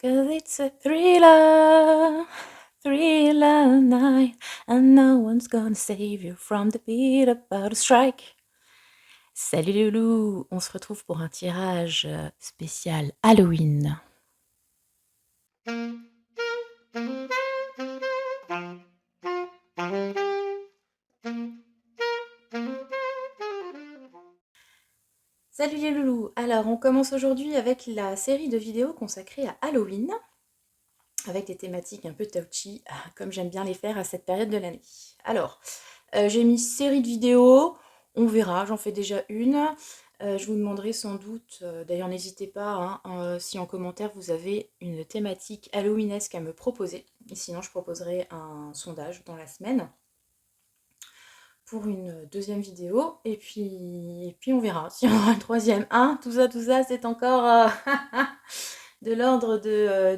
'Cause it's a thriller, thriller night, and no one's gonna save you from the beat about to strike. Salut les loulous, on se retrouve pour un tirage spécial Halloween. Salut les loulous, alors on commence aujourd'hui avec la série de vidéos consacrée à Halloween, avec des thématiques un peu touchy, comme j'aime bien les faire à cette période de l'année. Alors, j'ai mis série de vidéos, on verra, j'en fais déjà une. Je vous demanderai sans doute, d'ailleurs n'hésitez pas, si en commentaire vous avez une thématique halloweenesque à me proposer. Et sinon je proposerai un sondage dans la semaine pour une deuxième vidéo. Et puis on verra si on aura une troisième. Tout ça, c'est encore de l'ordre de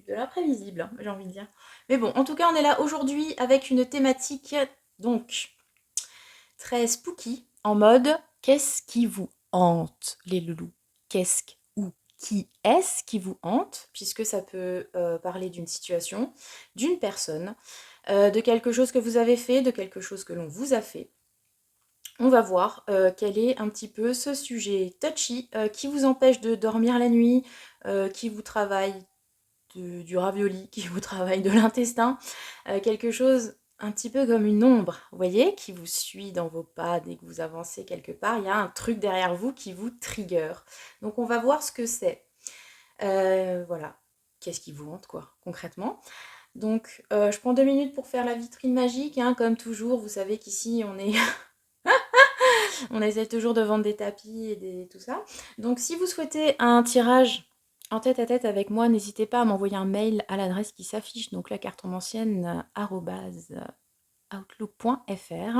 l'imprévisible, j'ai envie de dire. Mais bon, en tout cas, on est là aujourd'hui avec une thématique donc très spooky, en mode qu'est-ce qui vous hante, les loulous? Qu'est-ce ou qui est-ce qui vous hante? Puisque ça peut parler d'une situation, d'une personne, de quelque chose que vous avez fait, de quelque chose que l'on vous a fait. On va voir quel est un petit peu ce sujet touchy qui vous empêche de dormir la nuit, qui vous travaille du ravioli, qui vous travaille de l'intestin, quelque chose un petit peu comme une ombre, vous voyez, qui vous suit dans vos pas dès que vous avancez quelque part. Il y a un truc derrière vous qui vous trigger. Donc on va voir ce que c'est. Voilà. Qu'est-ce qui vous hante, quoi, concrètement. Donc je prends 2 minutes pour faire la vitrine magique, comme toujours. Vous savez qu'ici on est... on essaie toujours de vendre des tapis et tout ça. Donc si vous souhaitez un tirage en tête à tête avec moi, n'hésitez pas à m'envoyer un mail à l'adresse qui s'affiche, donc la carte ancienne @outlook.fr.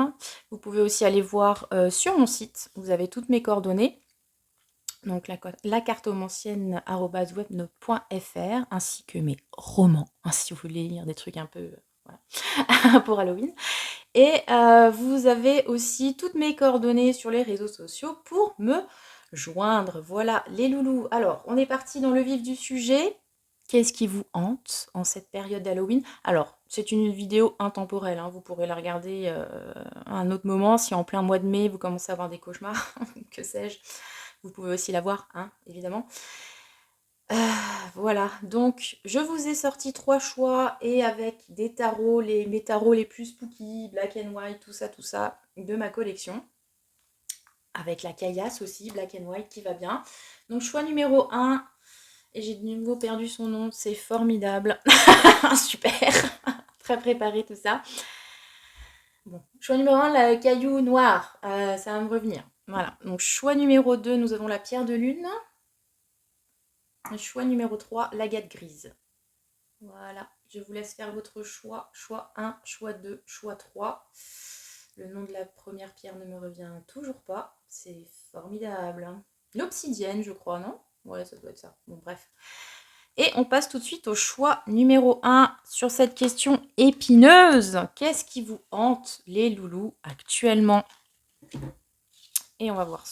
Vous pouvez aussi aller voir sur mon site, vous avez toutes mes coordonnées. Donc la cartomancienne @webnote.fr, ainsi que mes romans, si vous voulez lire des trucs un peu voilà, pour Halloween. Et vous avez aussi toutes mes coordonnées sur les réseaux sociaux pour me joindre. Voilà les loulous. Alors, on est parti dans le vif du sujet. Qu'est-ce qui vous hante en cette période d'Halloween? Alors, c'est une vidéo intemporelle, vous pourrez la regarder à un autre moment. Si en plein mois de mai, vous commencez à avoir des cauchemars, que sais-je, vous pouvez aussi la voir, évidemment. Voilà, donc je vous ai sorti 3 choix et avec des tarots, mes tarots les plus spooky, black and white, tout ça, de ma collection. Avec la caillasse aussi, black and white, qui va bien. Donc choix numéro 1, et j'ai de nouveau perdu son nom, c'est formidable. Super, très préparé tout ça. Bon, choix numéro 1, la caillou noir, ça va me revenir. Voilà, donc choix numéro 2, nous avons la pierre de lune. Choix numéro 3, l'agate grise. Voilà, je vous laisse faire votre choix. Choix 1, choix 2, choix 3. Le nom de la première pierre ne me revient toujours pas. C'est formidable. L'obsidienne, je crois, non? Ouais, ça doit être ça. Bon, bref. Et on passe tout de suite au choix numéro 1 sur cette question épineuse. Qu'est-ce qui vous hante, les loulous, actuellement? Et on va voir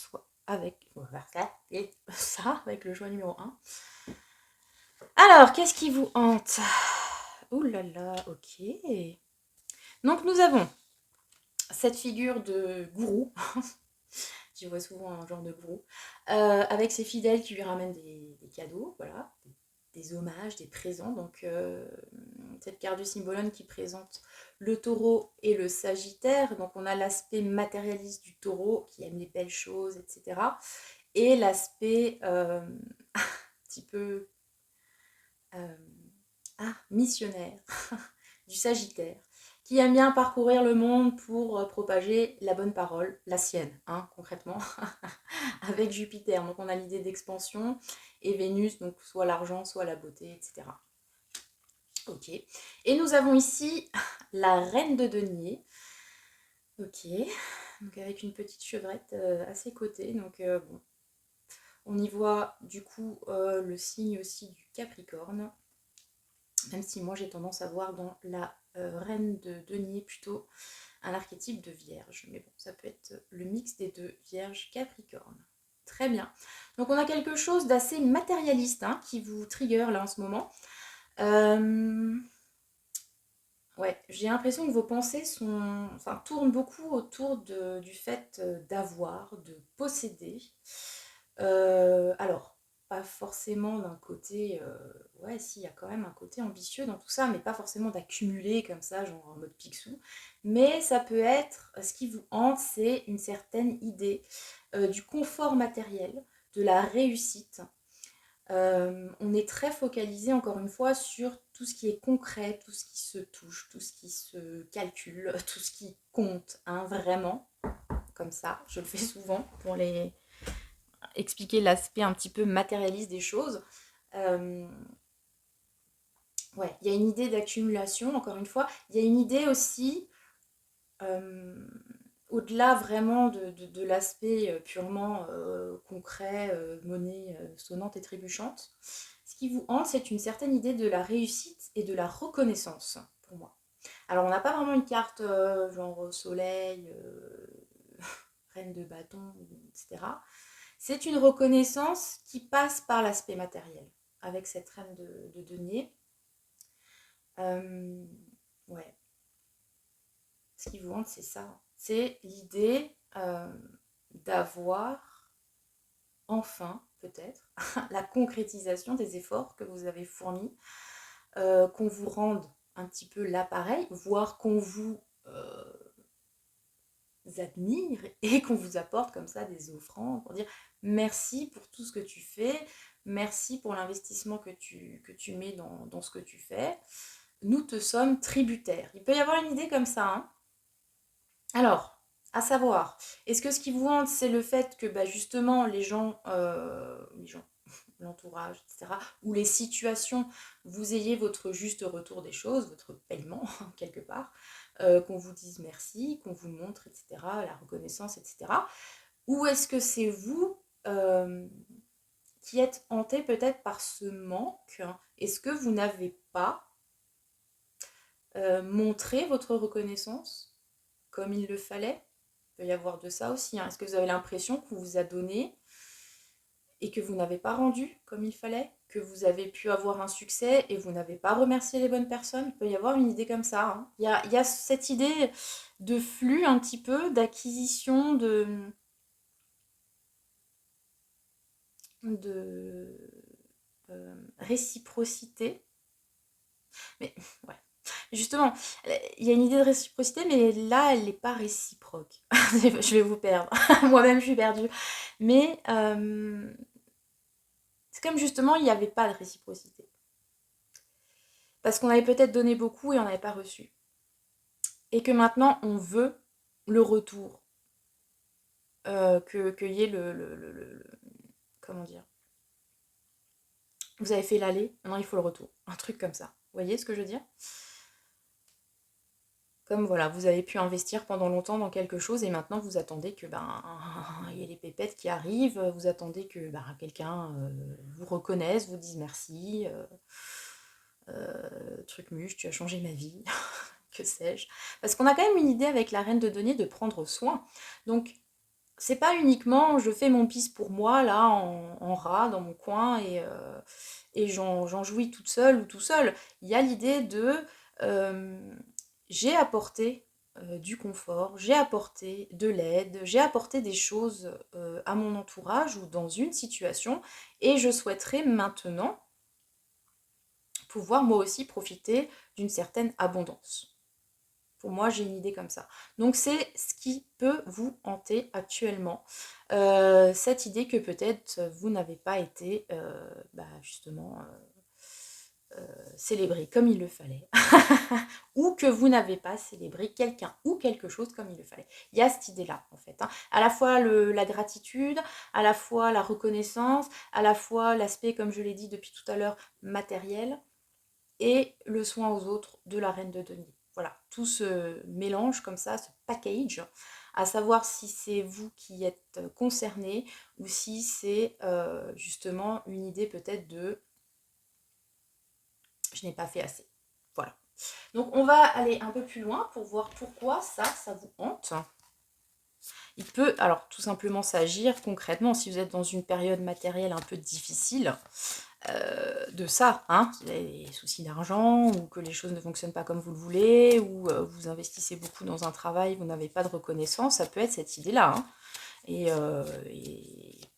on va voir ça et ça avec le choix numéro 1. Alors, qu'est-ce qui vous hante? Ouh là là, ok. Donc nous avons cette figure de gourou, j'y vois souvent un genre de gourou, avec ses fidèles qui lui ramènent des cadeaux, voilà, des hommages, des présents. Donc cette carte du Symbolone qui présente le taureau et le sagittaire. Donc on a l'aspect matérialiste du taureau qui aime les belles choses, etc. Et l'aspect un petit peu missionnaire du Sagittaire, qui aime bien parcourir le monde pour propager la bonne parole, la sienne, concrètement, avec Jupiter. Donc on a l'idée d'expansion, et Vénus, donc soit l'argent, soit la beauté, etc. Ok. Et nous avons ici la reine de denier. Ok. Donc avec une petite chevrette à ses côtés. Donc bon. On y voit du coup le signe aussi du Capricorne. Même si moi j'ai tendance à voir dans la reine de denier plutôt un archétype de vierge. Mais bon, ça peut être le mix des deux, vierge, capricorne. Très bien. Donc on a quelque chose d'assez matérialiste hein, qui vous trigger là en ce moment. Ouais, j'ai l'impression que vos pensées tournent beaucoup autour du fait d'avoir, de posséder. Alors, pas forcément d'un côté, ouais, si, il y a quand même un côté ambitieux dans tout ça, mais pas forcément d'accumuler comme ça, genre en mode Picsou. Mais ça peut être, ce qui vous hante, c'est une certaine idée du confort matériel, de la réussite. On est très focalisé encore une fois sur tout ce qui est concret, tout ce qui se touche, tout ce qui se calcule, tout ce qui compte, hein, vraiment, comme ça. Je le fais souvent pour les expliquer l'aspect un petit peu matérialiste des choses. Euh, ouais, il y a une idée d'accumulation, encore une fois. Il y a une idée aussi, euh, au-delà vraiment de l'aspect purement concret, monnaie sonnante et trébuchante. Ce qui vous hante, c'est une certaine idée de la réussite et de la reconnaissance, pour moi. Alors, on n'a pas vraiment une carte genre soleil, reine de bâton, etc. C'est une reconnaissance qui passe par l'aspect matériel, avec cette reine de denier. Euh, ouais, ce qui vous hante, c'est ça. C'est l'idée d'avoir enfin, peut-être, la concrétisation des efforts que vous avez fournis, qu'on vous rende un petit peu l'appareil, voire qu'on vous admire et qu'on vous apporte comme ça des offrandes pour dire merci pour tout ce que tu fais, merci pour l'investissement que tu mets dans ce que tu fais. Nous te sommes tributaires. Il peut y avoir une idée comme ça. Hein. Alors, à savoir, est-ce que ce qui vous hante, c'est le fait que bah, justement les gens, l'entourage, etc., ou les situations, vous ayez votre juste retour des choses, votre paiement, quelque part, qu'on vous dise merci, qu'on vous montre, etc., la reconnaissance, etc. Ou est-ce que c'est vous qui êtes hanté peut-être par ce manque? Est-ce que vous n'avez pas montré votre reconnaissance comme il le fallait? Il peut y avoir de ça aussi. Hein. Est-ce que vous avez l'impression qu'on vous a donné et que vous n'avez pas rendu comme il fallait, que vous avez pu avoir un succès et vous n'avez pas remercié les bonnes personnes? Il peut y avoir une idée comme ça. Hein. Il y a cette idée de flux un petit peu, d'acquisition, de réciprocité. Mais ouais. Justement, il y a une idée de réciprocité, mais là, elle n'est pas réciproque. Je vais vous perdre. Moi-même, je suis perdue. Mais c'est comme justement, il n'y avait pas de réciprocité. Parce qu'on avait peut-être donné beaucoup et on n'avait pas reçu. Et que maintenant, on veut le retour. Qu'il y ait comment dire? Vous avez fait l'aller, maintenant il faut le retour. Un truc comme ça. Vous voyez ce que je veux dire? Comme voilà, vous avez pu investir pendant longtemps dans quelque chose et maintenant vous attendez que il y ait les pépettes qui arrivent, vous attendez que quelqu'un vous reconnaisse, vous dise merci, truc muche, tu as changé ma vie, que sais-je. Parce qu'on a quand même une idée avec la reine de denier de prendre soin. Donc c'est pas uniquement je fais mon pisse pour moi là en rat dans mon coin et j'en jouis toute seule ou tout seul. Il y a l'idée de euh, j'ai apporté du confort, j'ai apporté de l'aide, j'ai apporté des choses à mon entourage ou dans une situation et je souhaiterais maintenant pouvoir moi aussi profiter d'une certaine abondance. Pour moi, j'ai une idée comme ça. Donc c'est ce qui peut vous hanter actuellement. Cette idée que peut-être vous n'avez pas été justement célébré comme il le fallait. Ou que vous n'avez pas célébré quelqu'un ou quelque chose comme il le fallait. Il y a cette idée-là, en fait. Hein. À la fois la gratitude, à la fois la reconnaissance, à la fois l'aspect, comme je l'ai dit depuis tout à l'heure, matériel, et le soin aux autres de la reine de denier. Voilà, tout ce mélange comme ça, ce package, à savoir si c'est vous qui êtes concerné ou si c'est justement une idée peut-être de je n'ai pas fait assez. Voilà. Donc on va aller un peu plus loin pour voir pourquoi ça vous hante. Il peut alors tout simplement s'agir concrètement, si vous êtes dans une période matérielle un peu difficile, de ça, hein, si vous avez des soucis d'argent ou que les choses ne fonctionnent pas comme vous le voulez ou vous investissez beaucoup dans un travail, vous n'avez pas de reconnaissance, ça peut être cette idée-là, hein. Et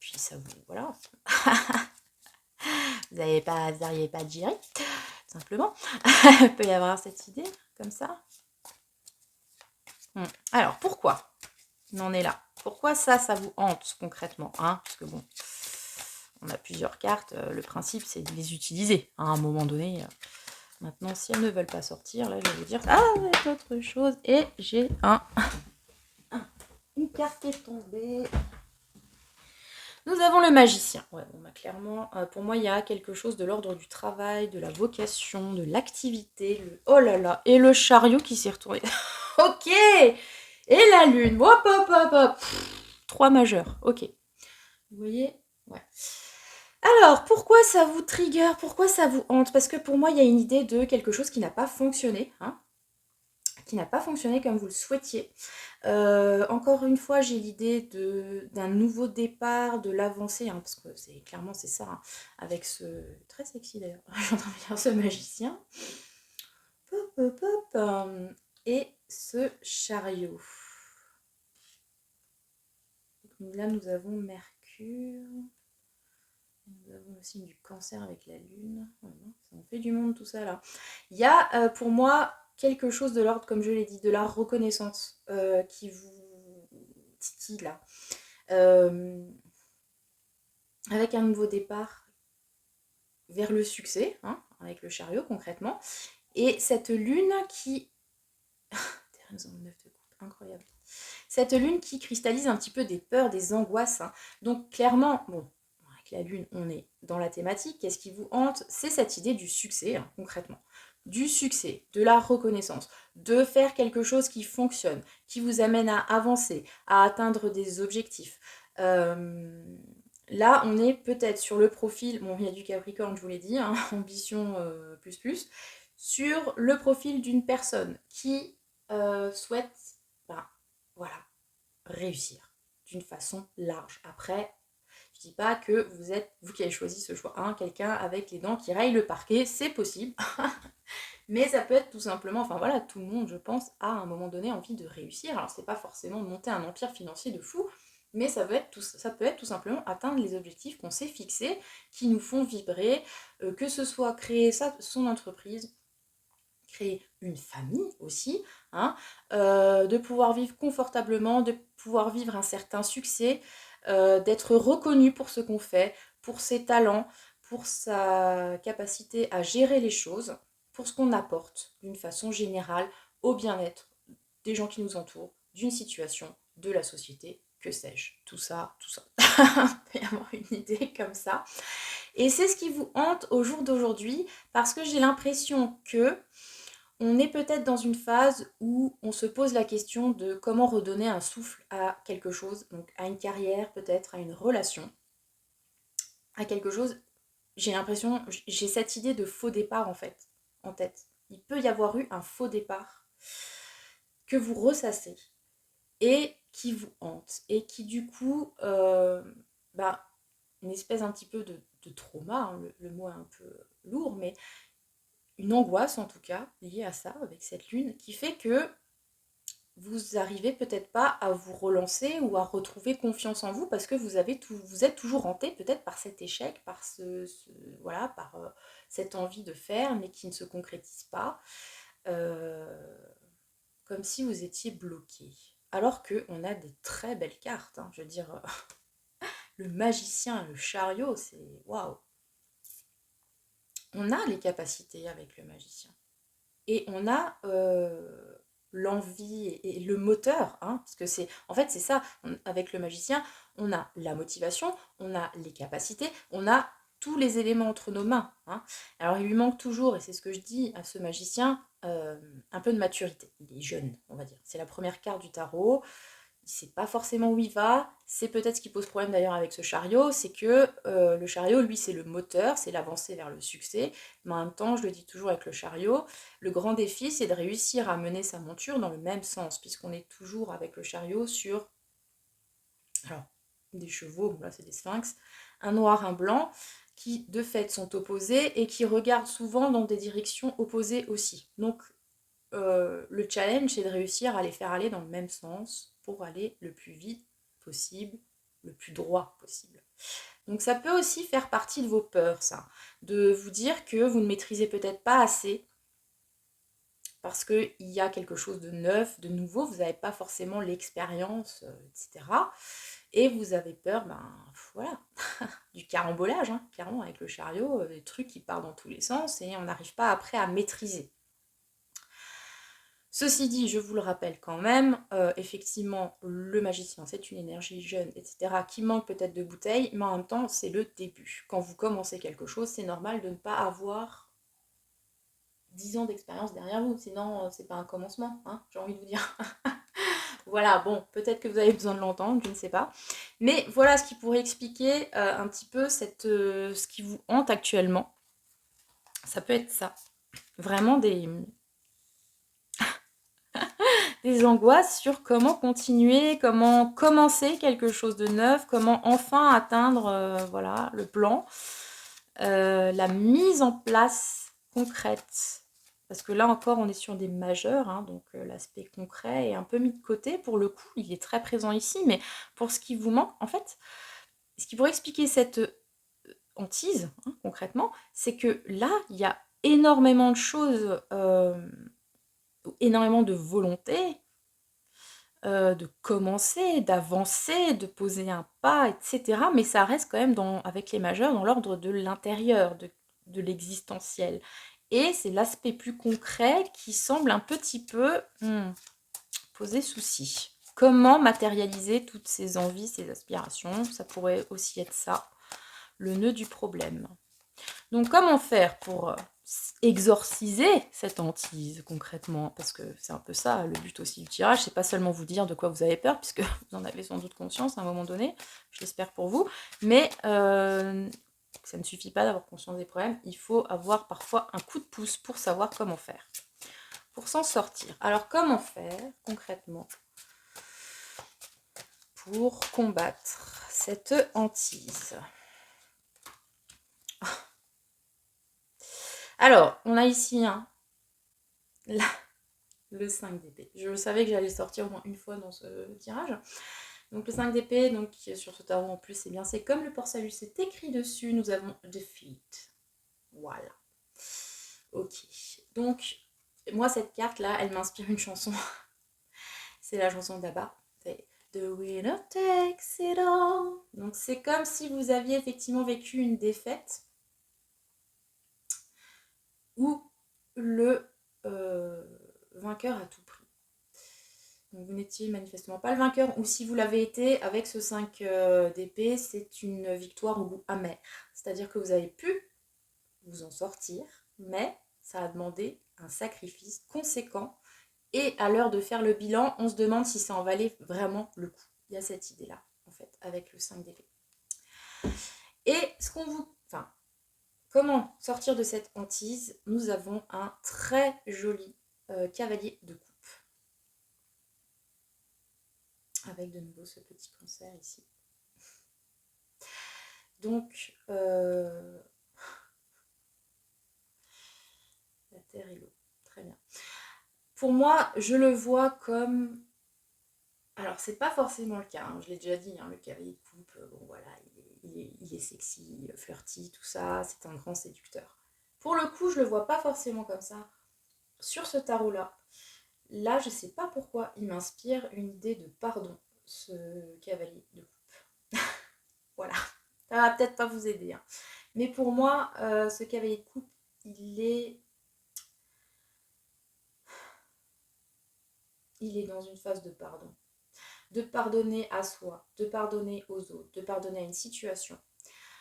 puis ça vous... Voilà. Vous n'arrivez pas à gérer, simplement. Il peut y avoir cette idée, comme ça. Alors, pourquoi on en est là? Pourquoi ça vous hante concrètement, hein? Parce que bon, on a plusieurs cartes. Le principe, c'est de les utiliser à un moment donné. Maintenant, si elles ne veulent pas sortir, là, je vais vous dire... Ah, c'est autre chose. Et j'ai une carte qui est tombée. Nous avons le magicien. Ouais, bon, bah, clairement, pour moi, il y a quelque chose de l'ordre du travail, de la vocation, de l'activité. Oh là là. Et le chariot qui s'est retourné. Ok. Et la lune. Hop, hop, hop, hop. 3 majeurs. Ok. Vous voyez? Ouais. Alors, pourquoi ça vous trigger? Pourquoi ça vous hante? Parce que pour moi, il y a une idée de quelque chose qui n'a pas fonctionné, hein, qui n'a pas fonctionné comme vous le souhaitiez. Encore une fois, j'ai l'idée d'un nouveau départ, de l'avancée, hein, parce que clairement c'est ça, hein, avec ce... Très sexy d'ailleurs, j'entends bien ce magicien. Pop, pop, pop, et ce chariot. Donc là, nous avons Mercure. Nous avons aussi du Cancer avec la Lune. Ça en fait du monde tout ça là. Il y a pour moi quelque chose de l'ordre, comme je l'ai dit, de la reconnaissance qui vous titille là. Avec un nouveau départ vers le succès, hein, avec le chariot concrètement. Et cette lune qui... Thérèse en 9 de coupe, incroyable. Cette lune qui cristallise un petit peu des peurs, des angoisses. Hein. Donc clairement, bon, avec la lune, on est dans la thématique. Qu'est-ce qui vous hante? C'est cette idée du succès, hein, concrètement. Du succès, de la reconnaissance, de faire quelque chose qui fonctionne, qui vous amène à avancer, à atteindre des objectifs. Là, on est peut-être sur le profil, bon, il y a du Capricorne, je vous l'ai dit, hein, ambition plus, sur le profil d'une personne qui souhaite, ben, voilà, réussir d'une façon large. Après, je dis pas que vous êtes, vous qui avez choisi ce choix, hein, quelqu'un avec les dents qui raye le parquet, c'est possible. Mais ça peut être tout simplement, enfin voilà, tout le monde, je pense, a à un moment donné envie de réussir. Alors c'est pas forcément de monter un empire financier de fou, mais ça peut être tout simplement atteindre les objectifs qu'on s'est fixés, qui nous font vibrer, que ce soit créer son entreprise, créer une famille aussi, hein, de pouvoir vivre confortablement, de pouvoir vivre un certain succès, d'être reconnu pour ce qu'on fait, pour ses talents, pour sa capacité à gérer les choses, pour ce qu'on apporte d'une façon générale au bien-être des gens qui nous entourent, d'une situation, de la société, que sais-je. Tout ça, tout ça. Il peut y avoir une idée comme ça. Et c'est ce qui vous hante au jour d'aujourd'hui, parce que j'ai l'impression que on est peut-être dans une phase où on se pose la question de comment redonner un souffle à quelque chose, donc à une carrière peut-être, à une relation, à quelque chose. J'ai l'impression, j'ai cette idée de faux départ en fait, en tête. Il peut y avoir eu un faux départ que vous ressassez et qui vous hante et qui du coup, bah, une espèce un petit peu de trauma, hein, le mot est un peu lourd, mais une angoisse en tout cas liée à ça, avec cette lune, qui fait que vous arrivez peut-être pas à vous relancer ou à retrouver confiance en vous parce que vous êtes toujours hanté peut-être par cet échec, par voilà, par cette envie de faire mais qui ne se concrétise pas, comme si vous étiez bloqué. Alors qu'on a des très belles cartes, hein, je veux dire, le magicien, le chariot, c'est waouh. On a les capacités avec le magicien. Et on a l'envie et le moteur, hein, parce que en fait c'est ça, avec le magicien, on a la motivation, on a les capacités, on a tous les éléments entre nos mains. Hein. Alors il lui manque toujours, et c'est ce que je dis à ce magicien, un peu de maturité. Il est jeune, on va dire. C'est la première carte du tarot. Il ne sait pas forcément où il va. C'est peut-être ce qui pose problème d'ailleurs avec ce chariot, c'est que le chariot, lui, c'est le moteur, c'est l'avancée vers le succès. Mais en même temps, je le dis toujours avec le chariot, le grand défi, c'est de réussir à mener sa monture dans le même sens, puisqu'on est toujours avec le chariot sur Alors, des chevaux, bon là c'est des sphinx, un noir, un blanc, qui de fait sont opposés et qui regardent souvent dans des directions opposées aussi. Donc le challenge c'est de réussir à les faire aller dans le même sens pour aller le plus vite possible, le plus droit possible. Donc ça peut aussi faire partie de vos peurs, ça, de vous dire que vous ne maîtrisez peut-être pas assez parce qu'il y a quelque chose de neuf, de nouveau, vous n'avez pas forcément l'expérience, etc. Et vous avez peur, ben voilà, du carambolage, hein, clairement, avec le chariot, des trucs qui partent dans tous les sens et on n'arrive pas après à maîtriser. Ceci dit, je vous le rappelle quand même, effectivement, le magicien, c'est une énergie jeune, etc., qui manque peut-être de bouteilles, mais en même temps, c'est le début. Quand vous commencez quelque chose, c'est normal de ne pas avoir 10 ans d'expérience derrière vous, sinon c'est pas un commencement, hein, j'ai envie de vous dire. Voilà, bon, peut-être que vous avez besoin de l'entendre, je ne sais pas. Mais voilà ce qui pourrait expliquer un petit peu ce qui vous hante actuellement. Ça peut être ça. Vraiment des angoisses sur comment continuer, comment commencer quelque chose de neuf, comment enfin atteindre voilà, le plan, la mise en place concrète. Parce que là encore, on est sur des majeurs, hein, donc l'aspect concret est un peu mis de côté. Pour le coup, il est très présent ici, mais pour ce qui vous manque, en fait, ce qui pourrait expliquer cette hantise, hein, concrètement, c'est que là, il y a énormément de choses, énormément de volonté, de commencer, d'avancer, de poser un pas, etc. Mais ça reste quand même avec les majeurs dans l'ordre de l'intérieur, de l'existentiel. Et c'est l'aspect plus concret qui semble un petit peu poser souci. Comment matérialiser toutes ces envies, ces aspirations? Ça pourrait aussi être ça, le nœud du problème. Donc comment faire pour exorciser cette hantise concrètement? Parce que c'est un peu ça le but aussi du tirage, c'est pas seulement vous dire de quoi vous avez peur, puisque vous en avez sans doute conscience à un moment donné, je l'espère pour vous, mais ça ne suffit pas d'avoir conscience des problèmes, il faut avoir parfois un coup de pouce pour savoir comment faire, pour s'en sortir. Alors comment faire concrètement pour combattre cette hantise? Alors, on a ici le 5 d'épée. Je savais que j'allais sortir au moins une fois dans ce tirage. Donc le 5 d'épée, donc sur ce tarot en plus, c'est bien, c'est comme le port-salut, c'est écrit dessus, nous avons Defeat. Voilà. Ok. Donc, moi, cette carte-là, elle m'inspire une chanson. C'est la chanson d'Abba. C'est The winner takes it all. Donc c'est comme si vous aviez effectivement vécu une défaite ou le vainqueur à tout prix. Donc vous n'étiez manifestement pas le vainqueur, ou si vous l'avez été, avec ce 5 d'épée, c'est une victoire au goût amer. C'est-à-dire que vous avez pu vous en sortir, mais ça a demandé un sacrifice conséquent. Et à l'heure de faire le bilan, on se demande si ça en valait vraiment le coup. Il y a cette idée-là, en fait, avec le 5 d'épée. Et ce qu'on vous... Enfin, comment sortir de cette hantise? Nous avons un très joli cavalier de coupe. Avec de nouveau ce petit cancer ici. Donc, la terre et l'eau. Très bien. Pour moi, je le vois comme... Alors, c'est pas forcément le cas, hein, je l'ai déjà dit, hein, le cavalier de coupe, bon voilà, il est sexy, flirty, tout ça, c'est un grand séducteur. Pour le coup, je le vois pas forcément comme ça. Sur ce tarot-là, là, je sais pas pourquoi, il m'inspire une idée de pardon, ce cavalier de coupe. Voilà, ça va peut-être pas vous aider, hein. Mais pour moi, ce cavalier de coupe, il est dans une phase de pardon. De pardonner à soi, de pardonner aux autres, de pardonner à une situation,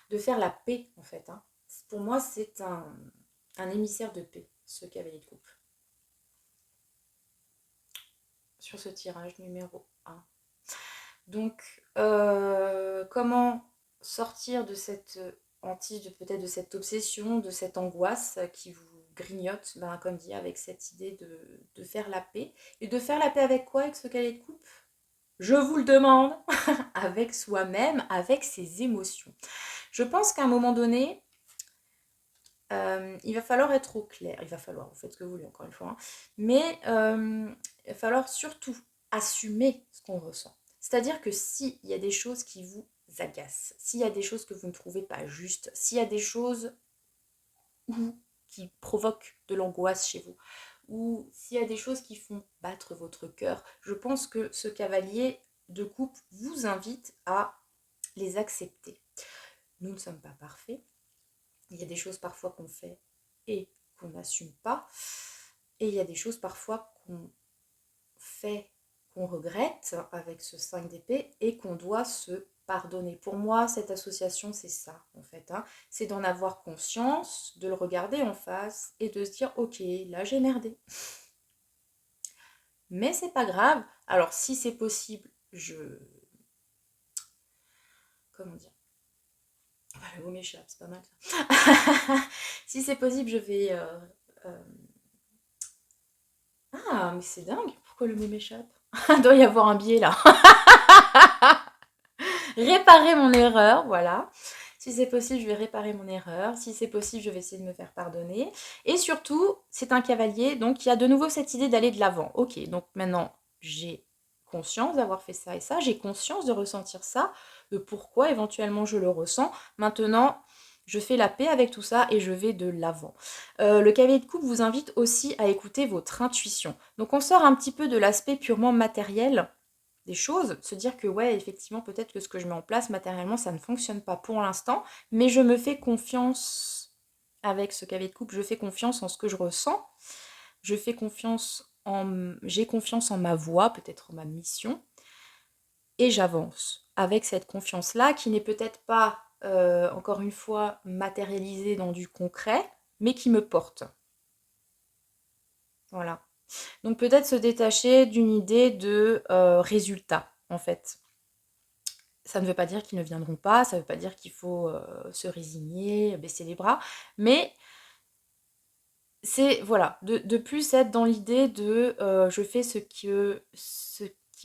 de faire la paix en fait, hein. Pour moi, c'est un émissaire de paix, ce cavalier de coupe. Sur ce tirage numéro 1. Donc, comment sortir de cette hantise, peut-être de cette obsession, de cette angoisse qui vous grignote, ben, comme dit, avec cette idée de faire la paix. Et de faire la paix avec quoi, avec ce cavalier de coupe? je vous le demande, avec soi-même, avec ses émotions. Je pense qu'à un moment donné, il va falloir être au clair. Il va falloir, vous faites ce que vous voulez, encore une fois. Hein. Mais il va falloir surtout assumer ce qu'on ressent. C'est-à-dire que s'il y a des choses qui vous agacent, s'il y a des choses que vous ne trouvez pas justes, s'il y a des choses qui provoquent de l'angoisse chez vous, ou s'il y a des choses qui font battre votre cœur, je pense que ce cavalier de coupe vous invite à les accepter. Nous ne sommes pas parfaits. Il y a des choses parfois qu'on fait et qu'on n'assume pas. Et il y a des choses parfois qu'on fait, qu'on regrette avec ce 5 d'épée et qu'on doit se pardonner. Pour moi, cette association, c'est ça, en fait. Hein. C'est d'en avoir conscience, de le regarder en face et de se dire, ok, là j'ai merdé. Mais c'est pas grave. Alors, si c'est possible, comment dire? Le mot m'échappe, c'est pas mal ça. Si c'est possible, je vais... Ah, mais c'est dingue, pourquoi le mot m'échappe? Il doit y avoir un biais là. Réparer mon erreur, voilà. Si c'est possible, je vais réparer mon erreur. Si c'est possible, je vais essayer de me faire pardonner. Et surtout, c'est un cavalier, donc il y a de nouveau cette idée d'aller de l'avant. Ok, donc maintenant, j'ai conscience d'avoir fait ça et ça, j'ai conscience de ressentir ça, de pourquoi éventuellement je le ressens. Maintenant, je fais la paix avec tout ça et je vais de l'avant. Le cavalier de coupe vous invite aussi à écouter votre intuition. Donc on sort un petit peu de l'aspect purement matériel des choses, se dire que ouais, effectivement, peut-être que ce que je mets en place matériellement, ça ne fonctionne pas pour l'instant, mais je me fais confiance avec ce cavalier de coupe, je fais confiance en ce que je ressens, je fais confiance j'ai confiance en ma voix, peut-être en ma mission, et j'avance avec cette confiance-là qui n'est peut-être pas, encore une fois, matérialisée dans du concret, mais qui me porte. Voilà. Donc peut-être se détacher d'une idée de résultat, en fait. Ça ne veut pas dire qu'ils ne viendront pas, ça ne veut pas dire qu'il faut se résigner, baisser les bras, mais c'est, voilà, de plus être dans l'idée de je fais ce qui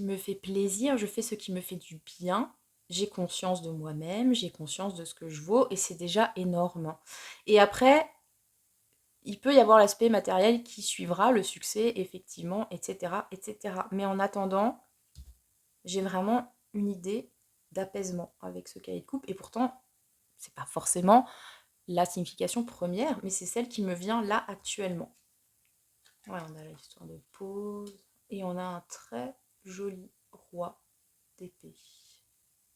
me fait plaisir, je fais ce qui me fait du bien, j'ai conscience de moi-même, j'ai conscience de ce que je vaux, et c'est déjà énorme. Et après, il peut y avoir l'aspect matériel qui suivra, le succès, effectivement, etc., etc. Mais en attendant, j'ai vraiment une idée d'apaisement avec ce cahier de coupe, et pourtant, c'est pas forcément la signification première, mais c'est celle qui me vient là actuellement. Ouais, on a l'histoire de pause, et on a un très joli roi d'épée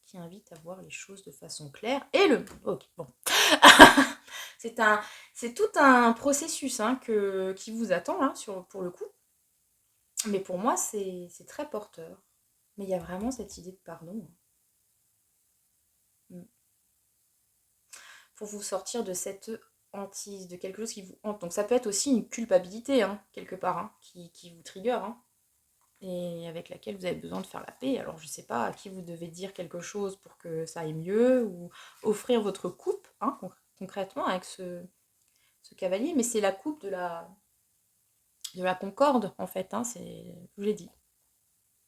qui invite à voir les choses de façon claire. Et le... Ok, bon. c'est tout un processus hein, qui vous attend là, pour le coup. Mais pour moi, c'est très porteur. Mais il y a vraiment cette idée de pardon. Pour vous sortir de cette hantise, de quelque chose qui vous hante. Donc ça peut être aussi une culpabilité, hein, quelque part, hein, qui vous trigger, hein, et avec laquelle vous avez besoin de faire la paix. Alors je sais pas à qui vous devez dire quelque chose pour que ça aille mieux, ou offrir votre coupe, hein, concrètement, avec ce cavalier, mais c'est la coupe de la concorde, en fait, hein, je vous l'ai dit.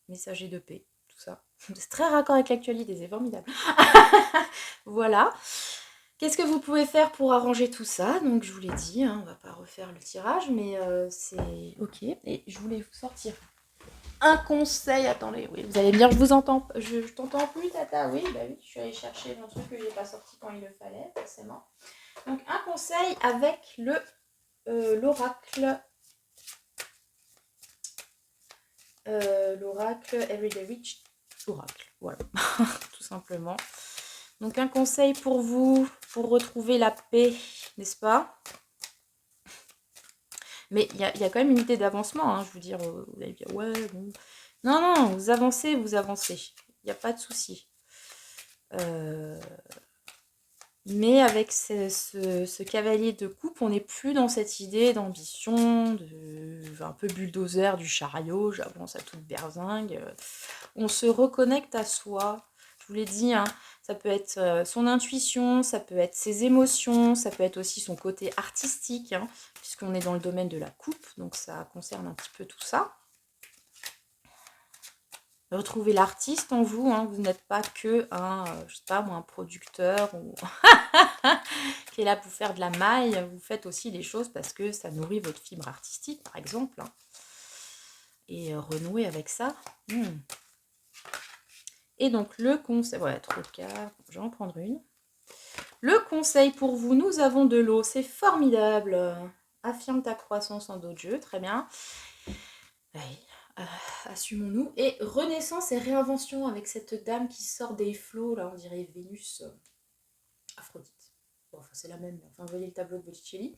Messager de paix, tout ça. C'est très raccord avec l'actualité, c'est formidable. Voilà. Qu'est-ce que vous pouvez faire pour arranger tout ça? Donc je vous l'ai dit, hein, on va pas refaire le tirage, mais c'est ok. Et je voulais vous sortir un conseil. Attendez, oui, vous allez me dire, je t'entends plus, Tata. Oui, bah oui, je suis allée chercher mon truc que j'ai pas sorti quand il le fallait, forcément. Donc un conseil avec l'oracle. L'oracle Everyday Witch Oracle, voilà, tout simplement. Donc un conseil pour vous, pour retrouver la paix, n'est-ce pas? Mais il y a quand même une idée d'avancement, hein, je veux dire, vous allez dire, ouais, bon. Non, non, vous avancez, vous avancez. Il n'y a pas de souci. Mais avec ce cavalier de coupe, on n'est plus dans cette idée d'ambition, un peu bulldozer du chariot, j'avance à toute berzingue. On se reconnecte à soi. Je vous l'ai dit, hein, ça peut être son intuition, ça peut être ses émotions, ça peut être aussi son côté artistique, hein, puisqu'on est dans le domaine de la coupe, donc ça concerne un petit peu tout ça. Retrouvez l'artiste en vous, hein. Vous n'êtes pas que un, je sais pas moi, un producteur ou qui est là pour faire de la maille. Vous faites aussi des choses parce que ça nourrit votre fibre artistique, par exemple. Hein. Et renouer avec ça. Et donc le conseil, ouais, trop de cartes, je vais en prendre une. Le conseil pour vous, nous avons de l'eau, c'est formidable. Affirme ta croissance en dos de jeu, très bien. Oui, assumons-nous. Et renaissance et réinvention avec cette dame qui sort des flots, là on dirait Vénus, Aphrodite. Bon, enfin c'est la même, enfin vous voyez le tableau de Botticelli.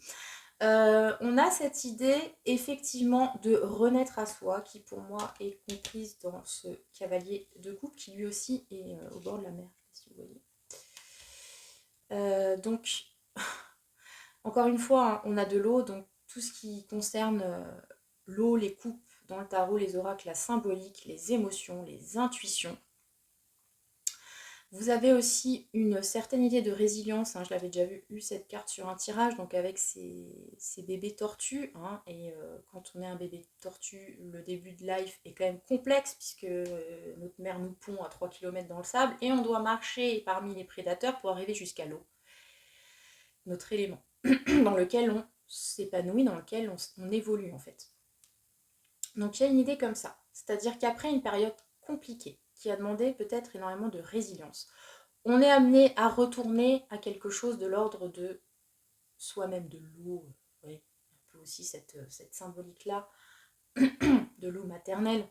On a cette idée effectivement de renaître à soi qui pour moi est comprise dans ce cavalier de coupe qui lui aussi est au bord de la mer, si vous voyez. Donc encore une fois, hein, on a de l'eau, donc tout ce qui concerne l'eau, les coupes dans le tarot, les oracles, la symbolique, les émotions, les intuitions. Vous avez aussi une certaine idée de résilience, hein, je l'avais déjà eu cette carte sur un tirage, donc avec ces bébés tortues, hein, et quand on est un bébé tortue, le début de life est quand même complexe, puisque notre mère nous pond à 3 km dans le sable, et on doit marcher parmi les prédateurs pour arriver jusqu'à l'eau. Notre élément, dans lequel on s'épanouit, dans lequel on évolue en fait. Donc il y a une idée comme ça, c'est-à-dire qu'après une période compliquée, qui a demandé peut-être énormément de résilience, on est amené à retourner à quelque chose de l'ordre de soi-même, de l'eau, oui, un peu aussi cette symbolique-là, de l'eau maternelle,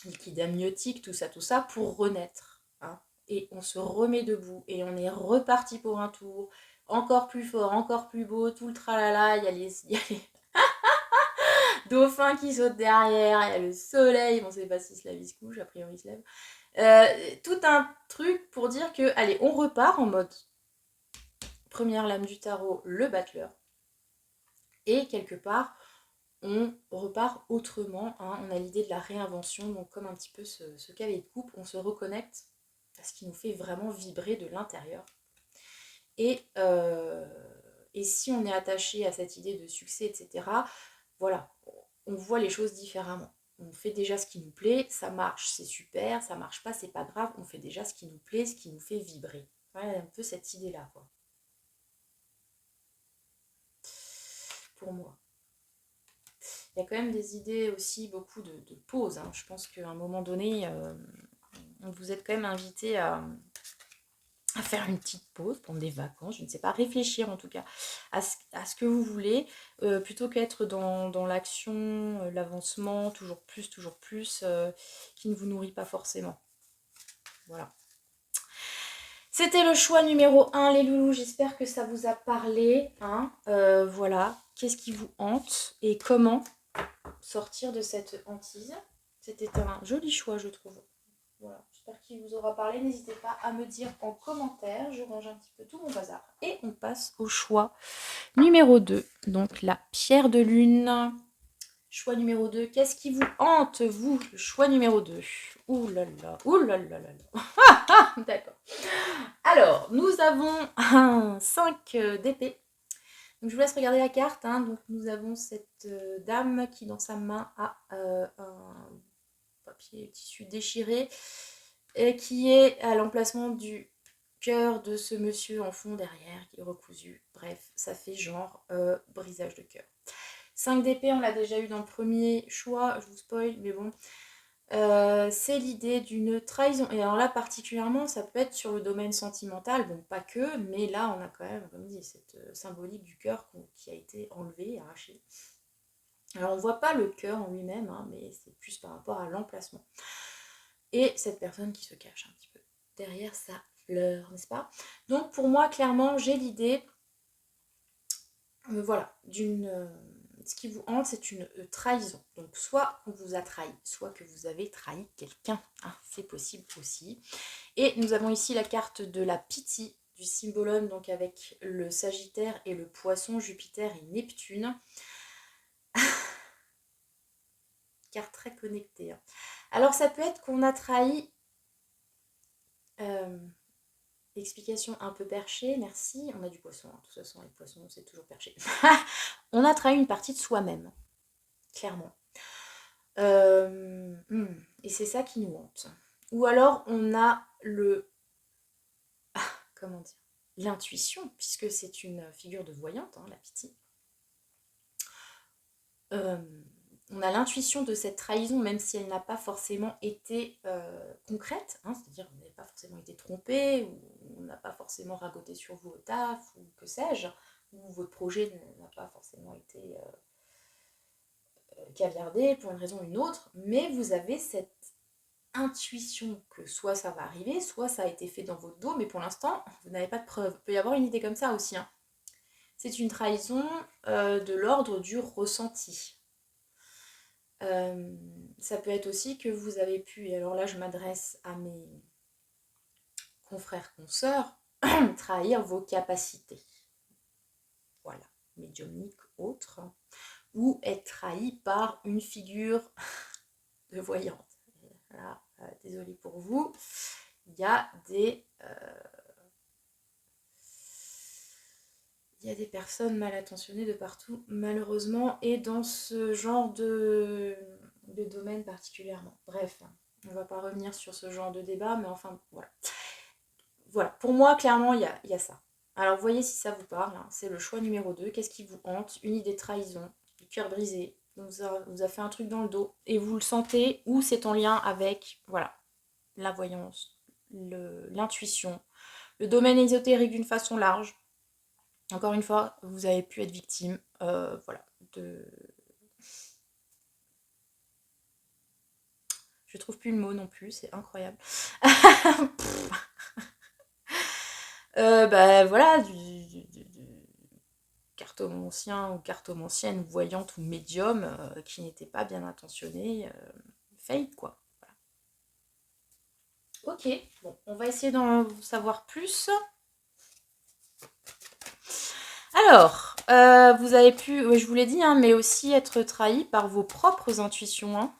liquide amniotique, tout ça, pour renaître. Hein. Et on se remet debout et on est reparti pour un tour, encore plus fort, encore plus beau, tout le tralala, il y a les dauphins qui sautent derrière, il y a le soleil, bon, c'est pas si Slavis se couche, a priori il se lève. Tout un truc pour dire que, allez, on repart en mode première lame du tarot, le battleur. Et quelque part, on repart autrement. Hein. On a l'idée de la réinvention, donc comme un petit peu ce cavalier de coupe, on se reconnecte à ce qui nous fait vraiment vibrer de l'intérieur. Et si on est attaché à cette idée de succès, etc., voilà, on voit les choses différemment. On fait déjà ce qui nous plaît, ça marche, c'est super, ça marche pas, c'est pas grave, on fait déjà ce qui nous plaît, ce qui nous fait vibrer. Ouais, un peu cette idée-là, quoi. Pour moi. Il y a quand même des idées aussi, beaucoup de pauses. Hein. Je pense qu'à un moment donné, vous êtes quand même invité à faire une petite pause, prendre des vacances, je ne sais pas, réfléchir en tout cas à ce que vous voulez, plutôt qu'être dans l'action, l'avancement, toujours plus, qui ne vous nourrit pas forcément. Voilà. C'était le choix numéro 1, les loulous. J'espère que ça vous a parlé. Hein. Voilà. Qu'est-ce qui vous hante et comment sortir de cette hantise. C'était un joli choix, je trouve. Voilà. J'espère qu'il vous aura parlé. N'hésitez pas à me dire en commentaire. Je range un petit peu tout mon bazar. Et on passe au choix numéro 2. Donc la pierre de lune. Choix numéro 2. Qu'est-ce qui vous hante, vous? Le choix numéro 2. Ouh là là, ouh là là là là. D'accord. Alors, nous avons un 5 d'épée. Donc, je vous laisse regarder la carte. Hein. Donc, nous avons cette dame qui, dans sa main, a un papier tissu déchiré et qui est à l'emplacement du cœur de ce monsieur en fond derrière, qui est recousu. Bref, ça fait genre brisage de cœur. 5 d'épée, on l'a déjà eu dans le premier choix, je vous spoil, mais bon. C'est l'idée d'une trahison. Et alors là, particulièrement, ça peut être sur le domaine sentimental, bon, pas que, mais là, on a quand même, comme dit, cette symbolique du cœur qui a été enlevé, arraché. Alors, on ne voit pas le cœur en lui-même, hein, mais c'est plus par rapport à l'emplacement. Et cette personne qui se cache un petit peu derrière sa fleur, n'est-ce pas? Donc, pour moi, clairement, j'ai l'idée, voilà, d'une... ce qui vous hante, c'est une trahison. Donc, soit on vous a trahi, soit que vous avez trahi quelqu'un. Hein, c'est possible aussi. Et nous avons ici la carte de la Pythie, du symbolone, donc avec le Sagittaire et le Poisson, Jupiter et Neptune. Carte très connectée. Hein. Alors, ça peut être qu'on a trahi... explication un peu perchée, merci. On a du poisson, hein. De toute façon, les poissons, c'est toujours perché. On a trahi une partie de soi-même, clairement. Et c'est ça qui nous hante. Ou alors on a comment dire, l'intuition, puisque c'est une figure de voyante, hein, la Pythie. On a l'intuition de cette trahison, même si elle n'a pas forcément été concrète, hein, c'est-à-dire on n'a pas forcément été trompé, ou on n'a pas forcément ragoté sur vous au taf, ou que sais-je, ou votre projet n'a pas forcément été caviardé pour une raison ou une autre, mais vous avez cette intuition que soit ça va arriver, soit ça a été fait dans votre dos, mais pour l'instant, vous n'avez pas de preuve. Il peut y avoir une idée comme ça aussi, hein. C'est une trahison de l'ordre du ressenti. Ça peut être aussi que vous avez pu, et alors là je m'adresse à mes confrères, consoeurs, trahir vos capacités. Voilà, médiumniques, autres, ou être trahi par une figure de voyante. Là, désolée pour vous, il y a des personnes mal attentionnées de partout, malheureusement, et dans ce genre de domaine particulièrement. Bref, on ne va pas revenir sur ce genre de débat, mais enfin, voilà. Voilà, pour moi, clairement, il y a ça. Alors, voyez si ça vous parle, hein. C'est le choix numéro 2. Qu'est-ce qui vous hante? Une idée de trahison, du cœur brisé, on vous a fait un truc dans le dos, et vous le sentez, ou c'est en lien avec, voilà, la voyance, l'intuition, le domaine ésotérique d'une façon large. Encore une fois, vous avez pu être victime, voilà, de... Je trouve plus le mot non plus, c'est incroyable. Bah voilà, du cartomancien ou cartomancienne, voyante ou médium qui n'était pas bien intentionné, fake quoi. Voilà. Ok, bon, on va essayer d'en savoir plus. Alors, vous avez pu, ouais, je vous l'ai dit, hein, mais aussi être trahi par vos propres intuitions, hein.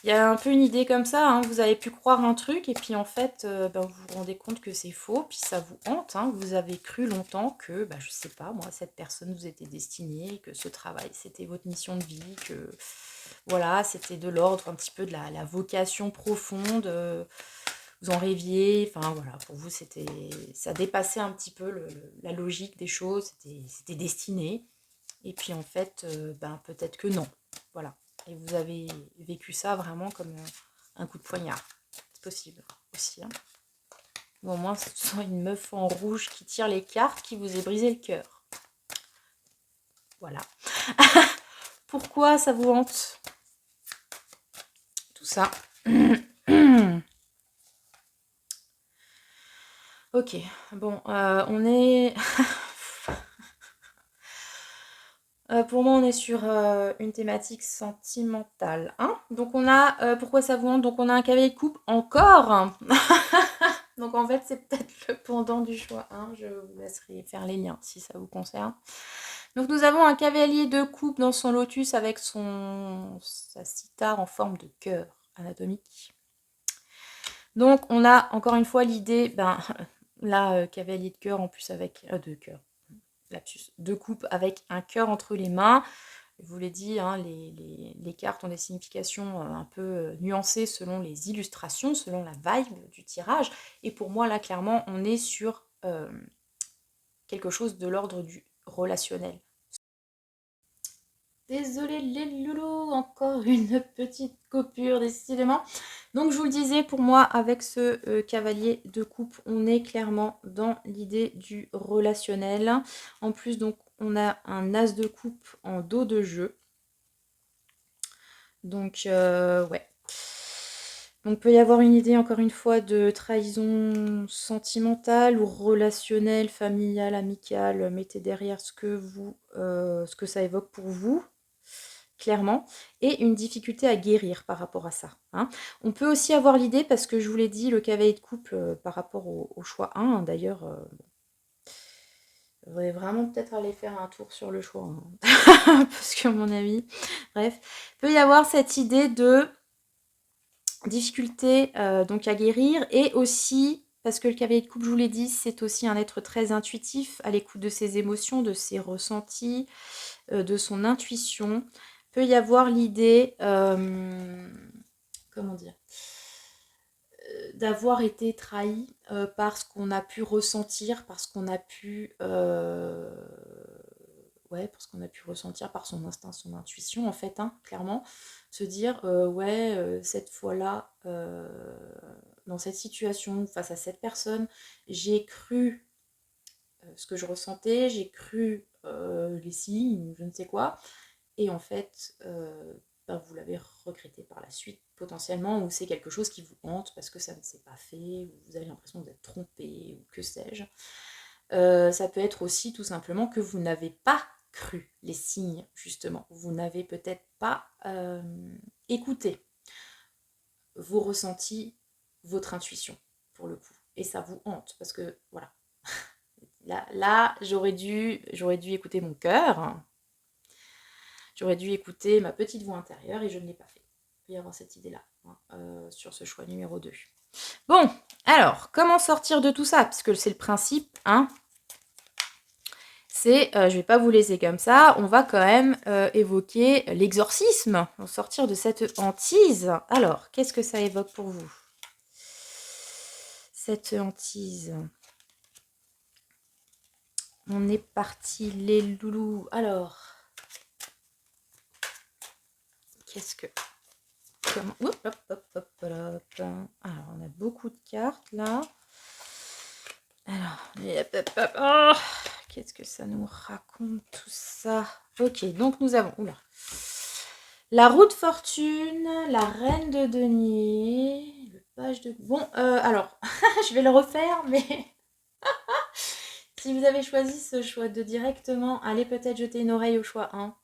Il y a un peu une idée comme ça, hein, vous avez pu croire un truc et puis en fait, vous vous rendez compte que c'est faux, puis ça vous hante, hein, vous avez cru longtemps que, je sais pas, moi, cette personne vous était destinée, que ce travail, c'était votre mission de vie, que voilà, c'était de l'ordre un petit peu de la vocation profonde, vous en rêviez, enfin voilà, pour vous, ça dépassait un petit peu la logique des choses, c'était destiné, et puis en fait, peut-être que non, voilà. Et vous avez vécu ça vraiment comme un coup de poignard. C'est possible aussi, hein. Ou au moins, c'est une meuf en rouge qui tire les cartes qui vous ait brisé le cœur. Voilà. Pourquoi ça vous hante? Tout ça. Ok, bon, on est... pour moi, on est sur une thématique sentimentale, hein. Donc on a, pourquoi ça vous hante? Donc on a un cavalier de coupe encore. Donc en fait, c'est peut-être le pendant du choix 1. Je vous laisserai faire les liens si ça vous concerne. Donc nous avons un cavalier de coupe dans son lotus avec sa cithare en forme de cœur anatomique. Donc on a encore une fois l'idée, là, cavalier de cœur en plus avec de cœur. Lapsus, de coupe avec un cœur entre les mains. Je vous l'ai dit, hein, les cartes ont des significations un peu nuancées selon les illustrations, selon la vibe du tirage. Et pour moi, là, clairement, on est sur quelque chose de l'ordre du relationnel. Désolée les loulous, encore une petite coupure décidément. Donc je vous le disais, pour moi, avec ce cavalier de coupe, on est clairement dans l'idée du relationnel. En plus, donc, on a un as de coupe en dos de jeu. Donc, ouais. Donc, peut y avoir une idée, encore une fois, de trahison sentimentale ou relationnelle, familiale, amicale. Mettez derrière ce que ça évoque pour vous, clairement, et une difficulté à guérir par rapport à ça, hein. On peut aussi avoir l'idée, parce que je vous l'ai dit, le cavalier de coupe par rapport au choix 1, hein, d'ailleurs, je voudrais vraiment peut-être aller faire un tour sur le choix 1, parce que mon avis, bref, peut y avoir cette idée de difficulté donc à guérir, et aussi, parce que le cavalier de coupe, je vous l'ai dit, c'est aussi un être très intuitif, à l'écoute de ses émotions, de ses ressentis, de son intuition. peut y avoir l'idée, comment dire, d'avoir été trahi par ce qu'on a pu ressentir, par ce qu'on a pu ouais, parce qu'on a pu ressentir par son instinct, son intuition, en fait, hein, clairement, se dire, ouais, cette fois-là, dans cette situation, face à cette personne, j'ai cru ce que je ressentais, j'ai cru les signes, je ne sais quoi, et en fait, ben, vous l'avez regretté par la suite, potentiellement, ou c'est quelque chose qui vous hante parce que ça ne s'est pas fait, ou vous avez l'impression d'être trompé, ou que sais-je. Ça peut être aussi tout simplement que vous n'avez pas cru les signes, justement. Vous n'avez peut-être pas écouté vos ressentis, votre intuition, pour le coup. Et ça vous hante, parce que, voilà. Là j'aurais dû écouter mon cœur, j'aurais dû écouter ma petite voix intérieure, et je ne l'ai pas fait. Il peut y avoir cette idée-là, hein, sur ce choix numéro 2. Bon, alors, comment sortir de tout ça? Puisque c'est le principe, hein. C'est, je vais pas vous laisser comme ça, on va quand même évoquer l'exorcisme, pour sortir de cette hantise. Alors, qu'est-ce que ça évoque pour vous? Cette hantise. On est parti, les loulous. Alors, qu'est-ce que... Comment... Oups, hop, hop, hop, hop. Alors, on a beaucoup de cartes, là. Alors, oh, qu'est-ce que ça nous raconte, tout ça? Ok, donc nous avons... Oula. La roue de fortune, la reine de denier, le page de... Bon, alors, je vais le refaire, mais... si vous avez choisi ce choix de directement, allez peut-être jeter une oreille au choix 1.